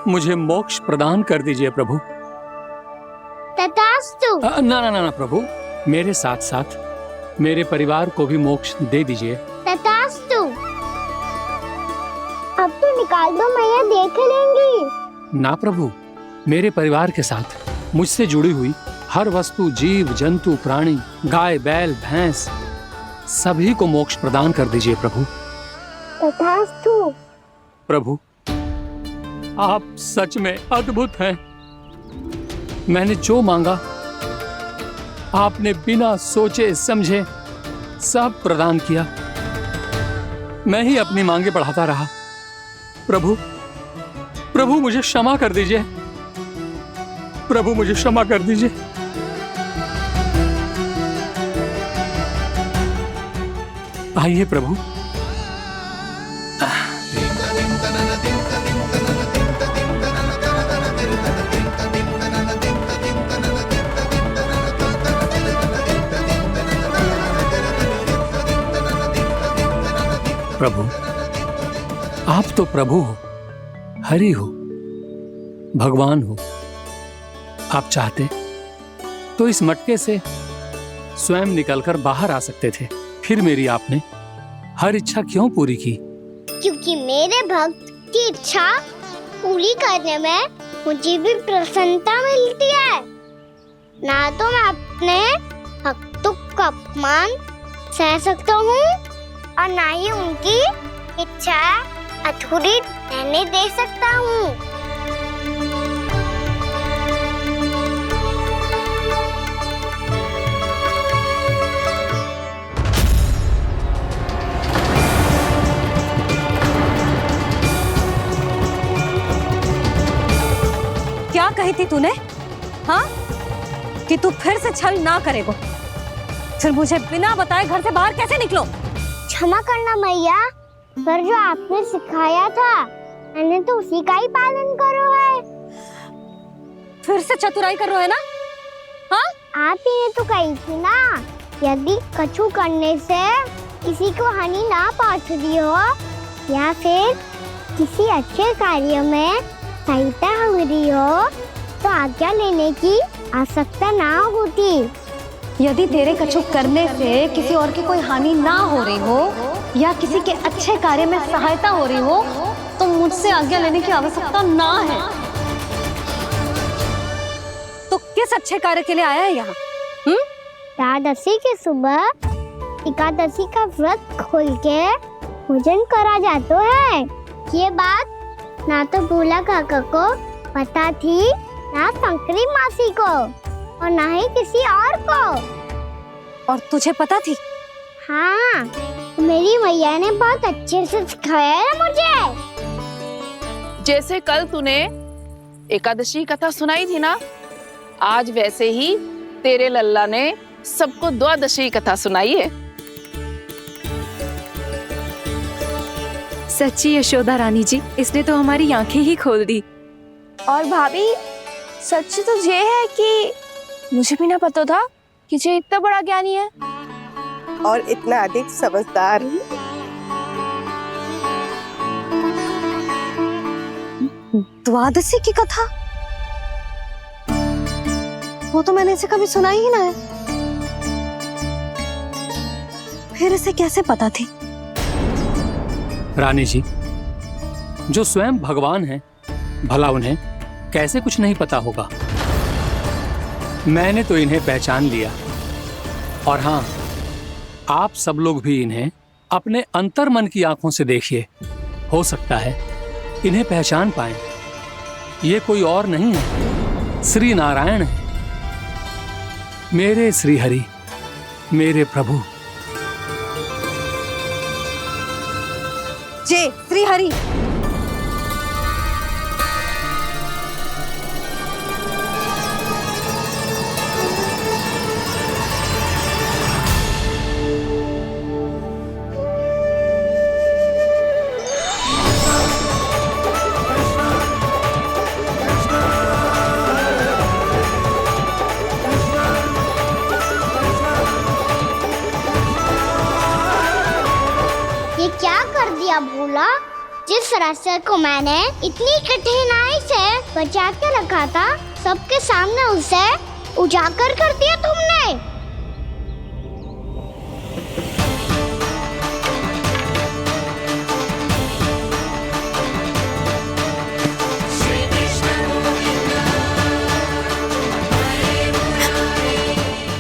मुझे मोक्ष प्रदान कर दीजिए प्रभु। तथास्तु। ना ना ना ना प्रभु, मेरे साथ साथ मेरे परिवार को भी मोक्ष दे दीजिए। तथास्तु। अब तो निकाल दो, मैया देख लेंगी। ना प्रभु, मेरे परिवार के साथ मुझसे जुड़ी हुई हर वस्तु, जीव जंतु, प्राणी, गाय बैल भैंस, सभी को मोक्ष प्रदान कर दीजिए प्रभु। तथास्तु। प्रभु, आप सच में अद्भुत हैं। मैंने जो मांगा आपने बिना सोचे समझे सब प्रदान किया। मैं ही अपनी मांगे बढ़ाता रहा। प्रभु, प्रभु मुझे क्षमा कर दीजिए। प्रभु मुझे क्षमा कर दीजिए। आइए प्रभु। प्रभु, आप तो प्रभु हो, हरि हो, भगवान हो। आप चाहते तो इस मटके से स्वयं निकलकर बाहर आ सकते थे, फिर मेरी आपने हर इच्छा क्यों पूरी की? क्योंकि मेरे भक्त की इच्छा पूरी करने में मुझे भी प्रसन्नता मिलती है। ना तो मैं अपने भक्तों का अपमान सह सकता हूँ और ना ही उनकी इच्छा अधूरी रहने दे सकता हूँ। क्या कही थी तूने? हाँ, कि तू फिर से छल ना करेगा। फिर मुझे बिना बताए घर से बाहर कैसे निकलो? क्षमा करना मैया, पर जो आपने सिखाया था मैंने तो उसी का ही पालन करो है। फिर से चतुराई कर रहे हो ना? हाँ? आप ही ने तो कही थी ना, यदि कछु करने से किसी को हानि ना पहुंचती हो या फिर किसी अच्छे कार्य में सहायता हो रही हो तो आज्ञा लेने की आवश्यकता ना होती। यदि तेरे कछु करने से किसी और की कोई हानि ना हो रही हो या किसी के अच्छे कार्य में सहायता हो रही हो तो मुझसे आज्ञा लेने की आवश्यकता ना है। तो किस अच्छे कार्य के लिए आया है यहाँ? द्वादशी के सुबह एकादशी का व्रत खोल के भोजन करा जाता है। ये बात ना तो भोला काका को पता थी, ना शंकरी मासी को और ना ही किसी और को। और तुझे पता थी? हाँ, मेरी मैया ने बहुत अच्छे से सिखाया है मुझे। जैसे कल तूने एकादशी कथा सुनाई थी ना, आज वैसे ही तेरे लल्ला ने सबको द्वादशी कथा सुनाई है। सच्ची यशोदा रानी जी, इसने तो हमारी आंखें ही खोल दी। और भाभी, सच तो ये है कि मुझे भी ना पता था कि ये इतना बड़ा ज्ञानी है और इतना अधिक समझदार। द्वादशी की कथा? वो तो मैंने इसे कभी सुना ही ना है। फिर इसे कैसे पता थी? रानी जी, जो स्वयं भगवान हैं, भला उन्हें कैसे कुछ नहीं पता होगा? मैंने तो इन्हें पहचान लिया। और हाँ, आप सब लोग भी इन्हें अपने अंतर मन की आंखों से देखिए, हो सकता है इन्हें पहचान पाएं। ये कोई और नहीं है, श्री नारायण है, मेरे श्री हरि, मेरे प्रभु। जय श्री हरि। क्या भूला? जिस रास्ते को मैंने इतनी कठिनाई से बचा के रखा था, सबके सामने उसे उजागर कर दिया तुमने।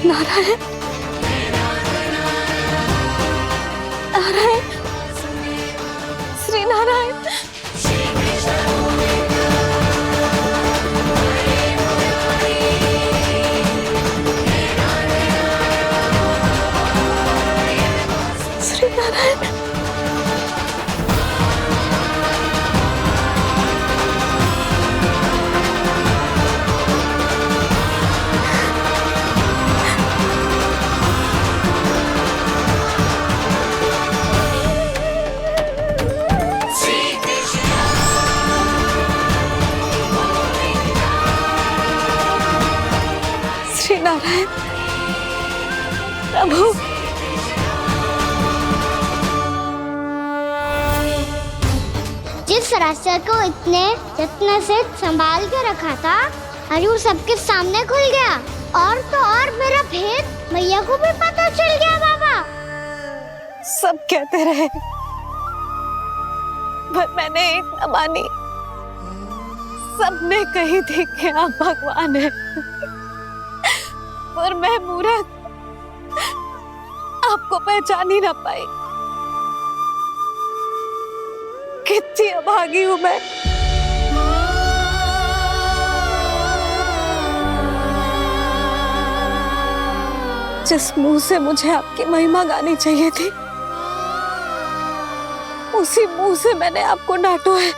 नारायण, नारायण, श्री नारायण। श्री नारायण। श्री नारायण प्रभु। जिस रास्ते को इतने यत्न से संभाल के रखा था, आज वो सबके सामने खुल गया। और तो और मेरा भेद मैया को भी पता चल गया बाबा। सब कहते रहे, पर मैंने एक न मानी। सबने कही थी कि आप भगवान हैं, पर मैं मूर्ख आपको पहचान ही ना पाई। कितनी अभागी हूं मैं। जिस मुंह से मुझे आपकी महिमा गानी चाहिए थी, उसी मुंह से मैंने आपको डांटा है।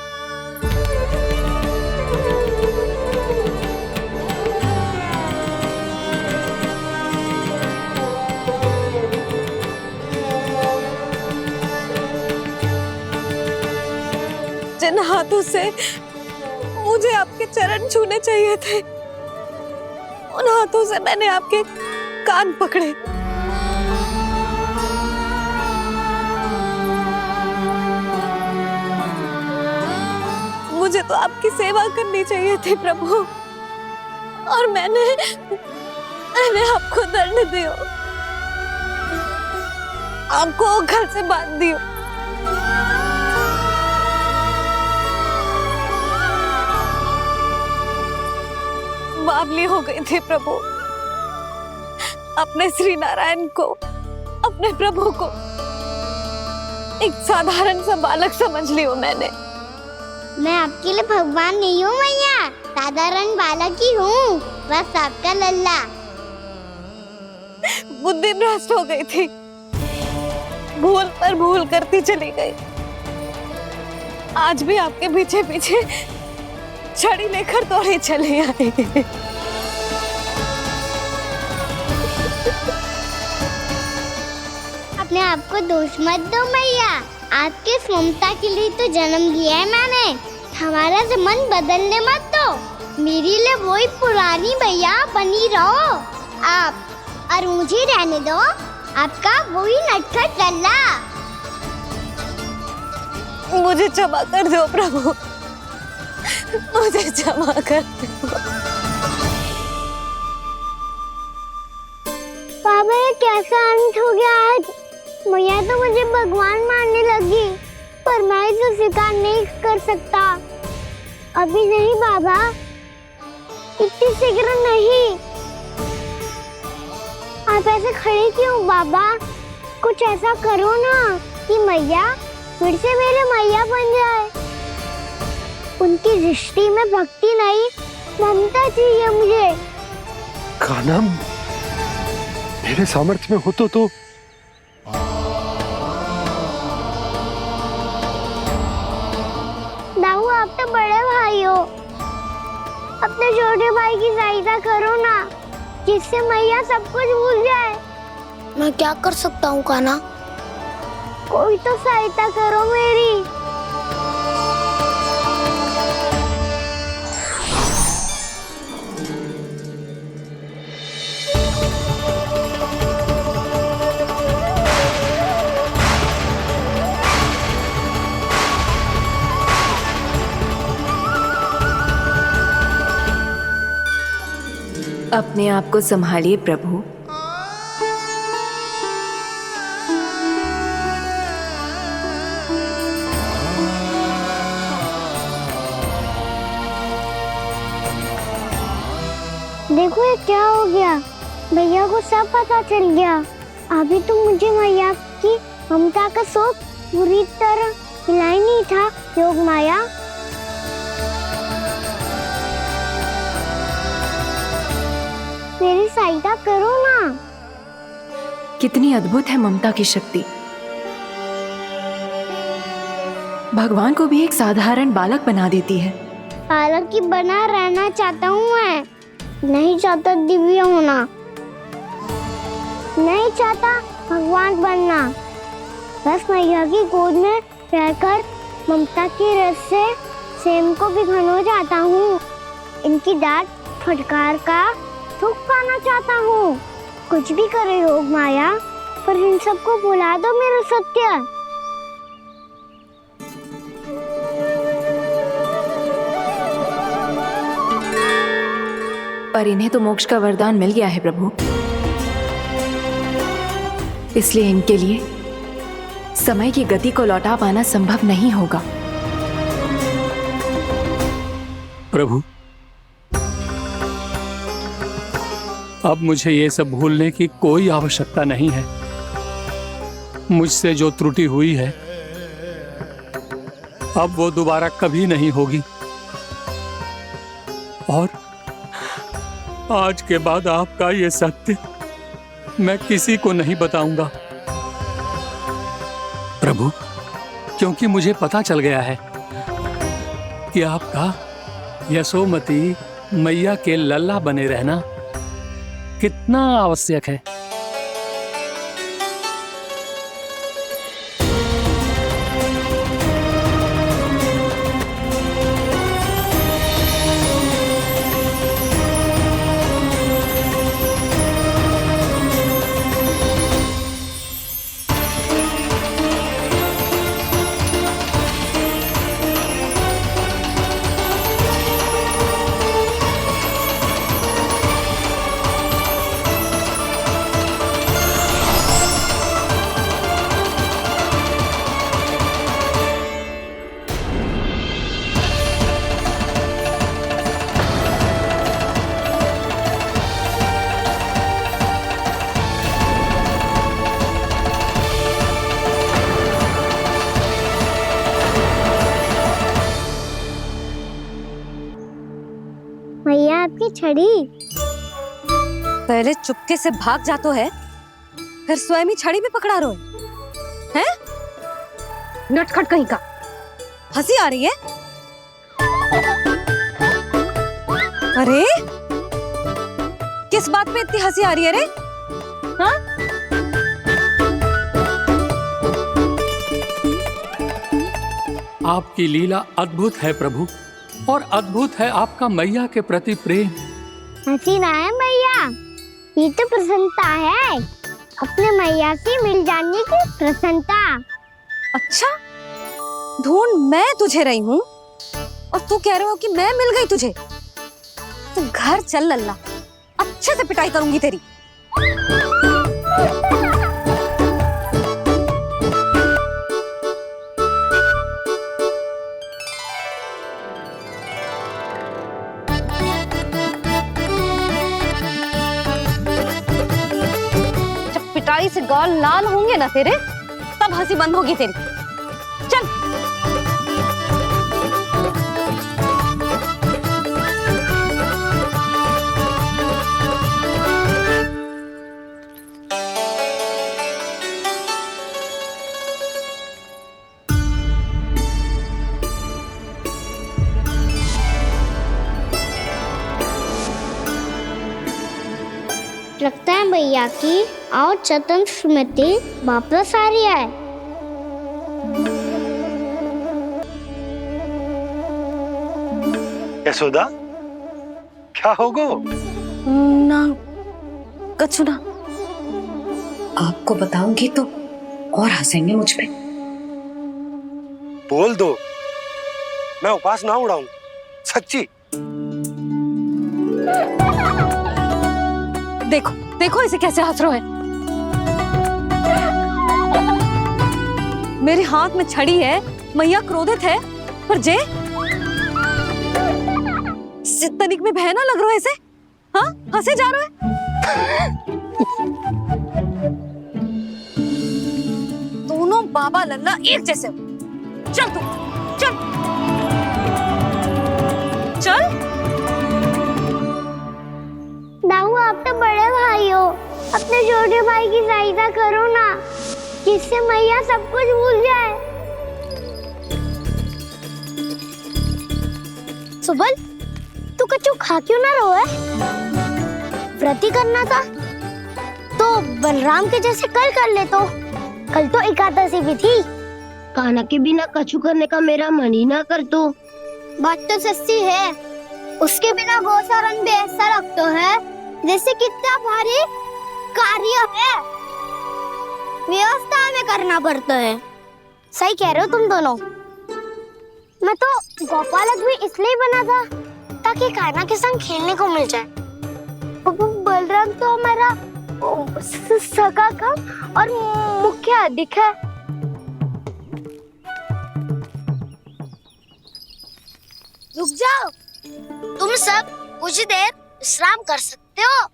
जिन हाथों से मुझे आपके चरण छूने चाहिए थे, उन हाथों से मैंने आपके कान पकड़े। मुझे तो आपकी सेवा करनी चाहिए थी प्रभु, और मैंने आपको दंड दियो, आपको घर से बांध दियो। बावली हो गई थी प्रभु। अपने श्री नारायण को, अपने प्रभु को एक साधारण सा बालक समझ लियो मैंने। मैं आपके लिए भगवान नहीं हूँ मैया, साधारण बालक ही हूँ, बस आपका लल्ला। बुद्धि भ्रष्ट हो गई थी, भूल पर भूल करती चली गई। आज भी आपके पीछे पीछे छड़ी लेकर दौड़े चले आए। अपने आप को दोष मत दो मैया, आपके ममता के लिए तो जन्म लिया है मैंने। हमारा से मन बदलने मत दो। मेरे लिए वही पुरानी मैया बनी रहो आप, और मुझे रहने दो आपका वही नटखट लल्ला। मुझे क्षमा कर दो प्रभु, मुझे क्षमा कर दो। बाबा ये कैसा अंत हो गया आज? मैया तो मुझे भगवान मानने लगी, पर मैं इसे स्वीकार नहीं कर सकता। अभी नहीं बाबा, इतनी शीघ्र नहीं। आप ऐसे खड़े क्यों बाबा? कुछ ऐसा करो ना कि मैया फिर से मेरे मैया बन जाए। उनकी दृष्टि में भक्ति नहीं, ममता चाहिए मुझे। कान्हा, मेरे सामर्थ्य में हो तो दाऊ, आप तो बड़े भाई हो, अपने छोटे भाई की सहायता करो ना, जिससे मैया सब कुछ भूल जाए। मैं क्या कर सकता हूँ कान्हा? कोई तो सहायता करो मेरी। अपने आप को संभालिए प्रभु। देखो ये क्या हो गया, भैया को सब पता चल गया। अभी तो मुझे मैया की ममता का शौक पूरी तरह हिला ही नहीं था। योग माया, मेरी सहायता करो ना। कितनी अद्भुत है ममता की शक्ति। भगवान को भी एक साधारण बालक बना देती है। बालक की बना रहना चाहता हूँ मैं, नहीं चाहता दिव्य होना, नहीं चाहता भगवान बनना। बस मैया की गोद में रहकर ममता की रस से सेम को भिगो जाता हूँ। इनकी डांट फटकार का सुख पाना चाहता हूँ। कुछ भी करे योग माया, पर इन सबको भुला दो मेरा सत्य। पर इन्हें तो मोक्ष का वरदान मिल गया है प्रभु, इसलिए इनके लिए समय की गति को लौटा पाना संभव नहीं होगा। प्रभु, अब मुझे ये सब भूलने की कोई आवश्यकता नहीं है। मुझसे जो त्रुटि हुई है अब वो दोबारा कभी नहीं होगी, और आज के बाद आपका ये सत्य मैं किसी को नहीं बताऊंगा प्रभु, क्योंकि मुझे पता चल गया है कि आपका यशोमती मैया के लल्ला बने रहना कितना आवश्यक है। मैया आपकी छड़ी। पहले चुपके से भाग जातो है, फिर स्वयं ही छड़ी भी पकड़ा रोए हैं? नटखट कहीं का। हंसी आ रही है? अरे किस बात पे इतनी हंसी आ रही है रे? हाँ? आपकी लीला अद्भुत है प्रभु, और अद्भुत है आपका मैया के प्रति प्रेम। हंसी ना है मैया, ये तो प्रसन्नता है, अपने मैया से मिल जाने की प्रसन्नता। अच्छा, ढूंढ मैं तुझे रही हूँ और तू कह रहे हो कि मैं मिल गई तुझे। तू घर चल लल्ला, अच्छे से पिटाई करूंगी तेरी। पिटाई से गाल लाल होंगे ना तेरे, तब हंसी बंद होगी तेरी। चल। लगता है भैया की और चतन स्मृति वापस आ रही है। यशोदा, क्या होगो? ना कछु ना। आपको बताऊंगी तो और हंसेंगे मुझ पे। बोल दो, मैं उपवास ना उड़ाऊं, सच्ची। देखो देखो इसे कैसे हंस रहा है। मेरे हाथ में छड़ी है, मैया क्रोधित है, पर जे तनिक में भय ना लग रहा है इसे। हाँ हंसे जा रहा है। दोनों बाबा लल्ला एक जैसे। चल तू चल चल। दाऊ आप तो बड़े भाई हो, अपने छोटे भाई की सहायता करो ना, जिससे मैया सब कुछ भूल जाए। सुबल, तू कच्चू खा क्यों ना रो है? व्रत ही करना था तो बलराम के जैसे कल कर ले। तो कल तो एकादशी भी थी। कान्हा के बिना कछु करने का मेरा मन ही ना कर। तो बात तो सच्ची है, उसके बिना गोचारण भी ऐसा लगता है जैसे कितना भारी कार्य है, व्यवस्था में करना पड़ता है। सही कह रहे हो तुम दोनों। मैं तो गोपालक भी इसलिए बना था ताकि कान्हा के संग खेलने को मिल जाए। बलराम तो हमारा सगा कम और मुख्य अधिक है। रुक जाओ, तुम सब कुछ देर विश्राम कर सकते हो।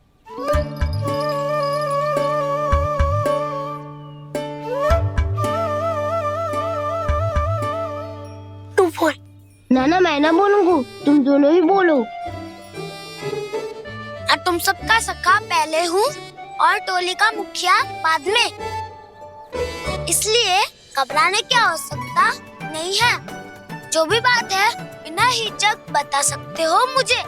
तू बोल। ना मैं ना बोलूंगा, तुम दोनों ही बोलो। और तुम सबका सखा पहले हूँ और टोली का मुखिया बाद में, इसलिए घबराने की आवश्यकता नहीं है। जो भी बात है बिना हिचक बता सकते हो मुझे।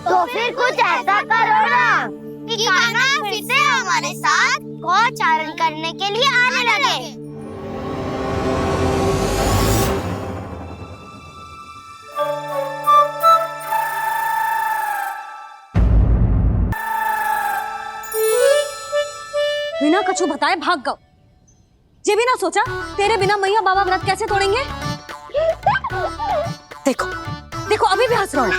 तो फिर कुछ ऐसा करो ना कि कान्हा फिर से हमारे साथ गोचारण करने के लिए आने लगे। बिना कछु बताए भाग गओ। ये भी ना सोचा तेरे बिना मैया बाबा व्रत कैसे तोड़ेंगे। देखो देखो अभी भी हंस रहा है।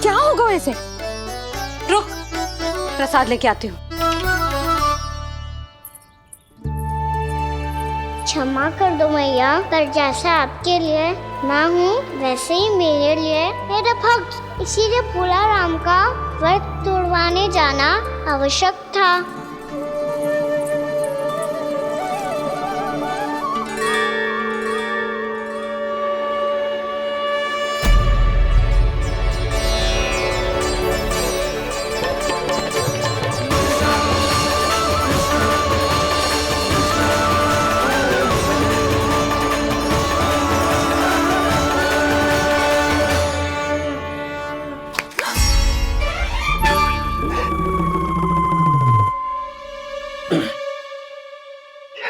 क्या होगा वैसे? रुक, प्रसाद लेके आती हूँ। क्षमा कर दो मैया, पर जैसा आपके लिए ना हूँ वैसे ही मेरे लिए मेरे भक्त, इसीलिए भोला राम का व्रत तोड़वाने जाना आवश्यक था।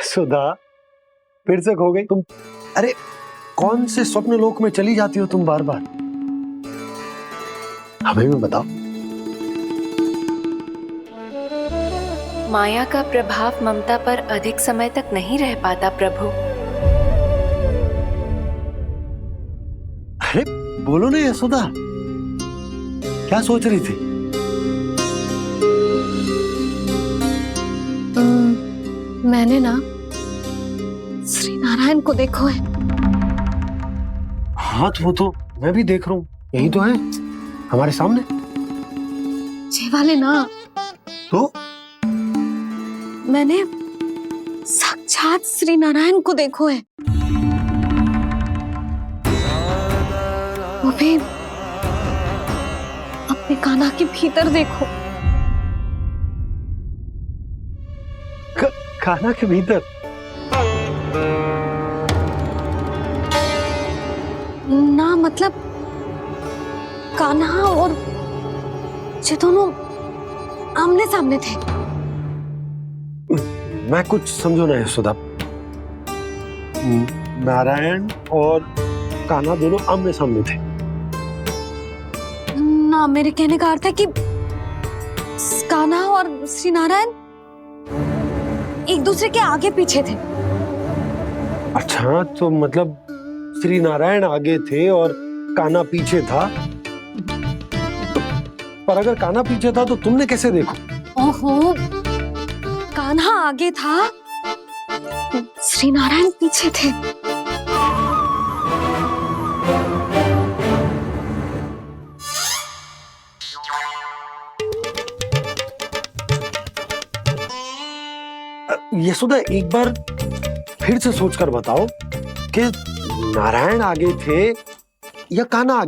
सुधा, फिर से खो गई तुम। अरे कौन से स्वप्न लोक में चली जाती हो तुम बार बार? हमें भी बताओ। माया का प्रभाव ममता पर अधिक समय तक नहीं रह पाता प्रभु। अरे बोलो ना यशोदा, क्या सोच रही थी? मैंने ना श्री नारायण को देखो है। हाँ तो वो तो मैं भी देख रहा हूँ, यही तो है हमारे सामने। ये वाले ना तो मैंने साक्षात श्री नारायण को देखो है, वो भी अपने कान्हा के भीतर देखो। कान्हा के भीतर? ना मतलब कान्हा और ये दोनों आमने सामने थे। मैं कुछ समझो ना यशोदा। नारायण और कान्हा दोनों आमने सामने थे? ना, मेरे कहने का अर्थ है कि कान्हा और श्री नारायण एक दूसरे के आगे पीछे थे। अच्छा, तो मतलब श्री नारायण आगे थे और कान्हा पीछे था। पर अगर कान्हा पीछे था तो तुमने कैसे देखा? ओहो, कान्हा आगे था, श्री नारायण पीछे थे। यशोदा, एक बार फिर से सोचकर बताओ कि नारायण आगे थे या कान्हा आगे?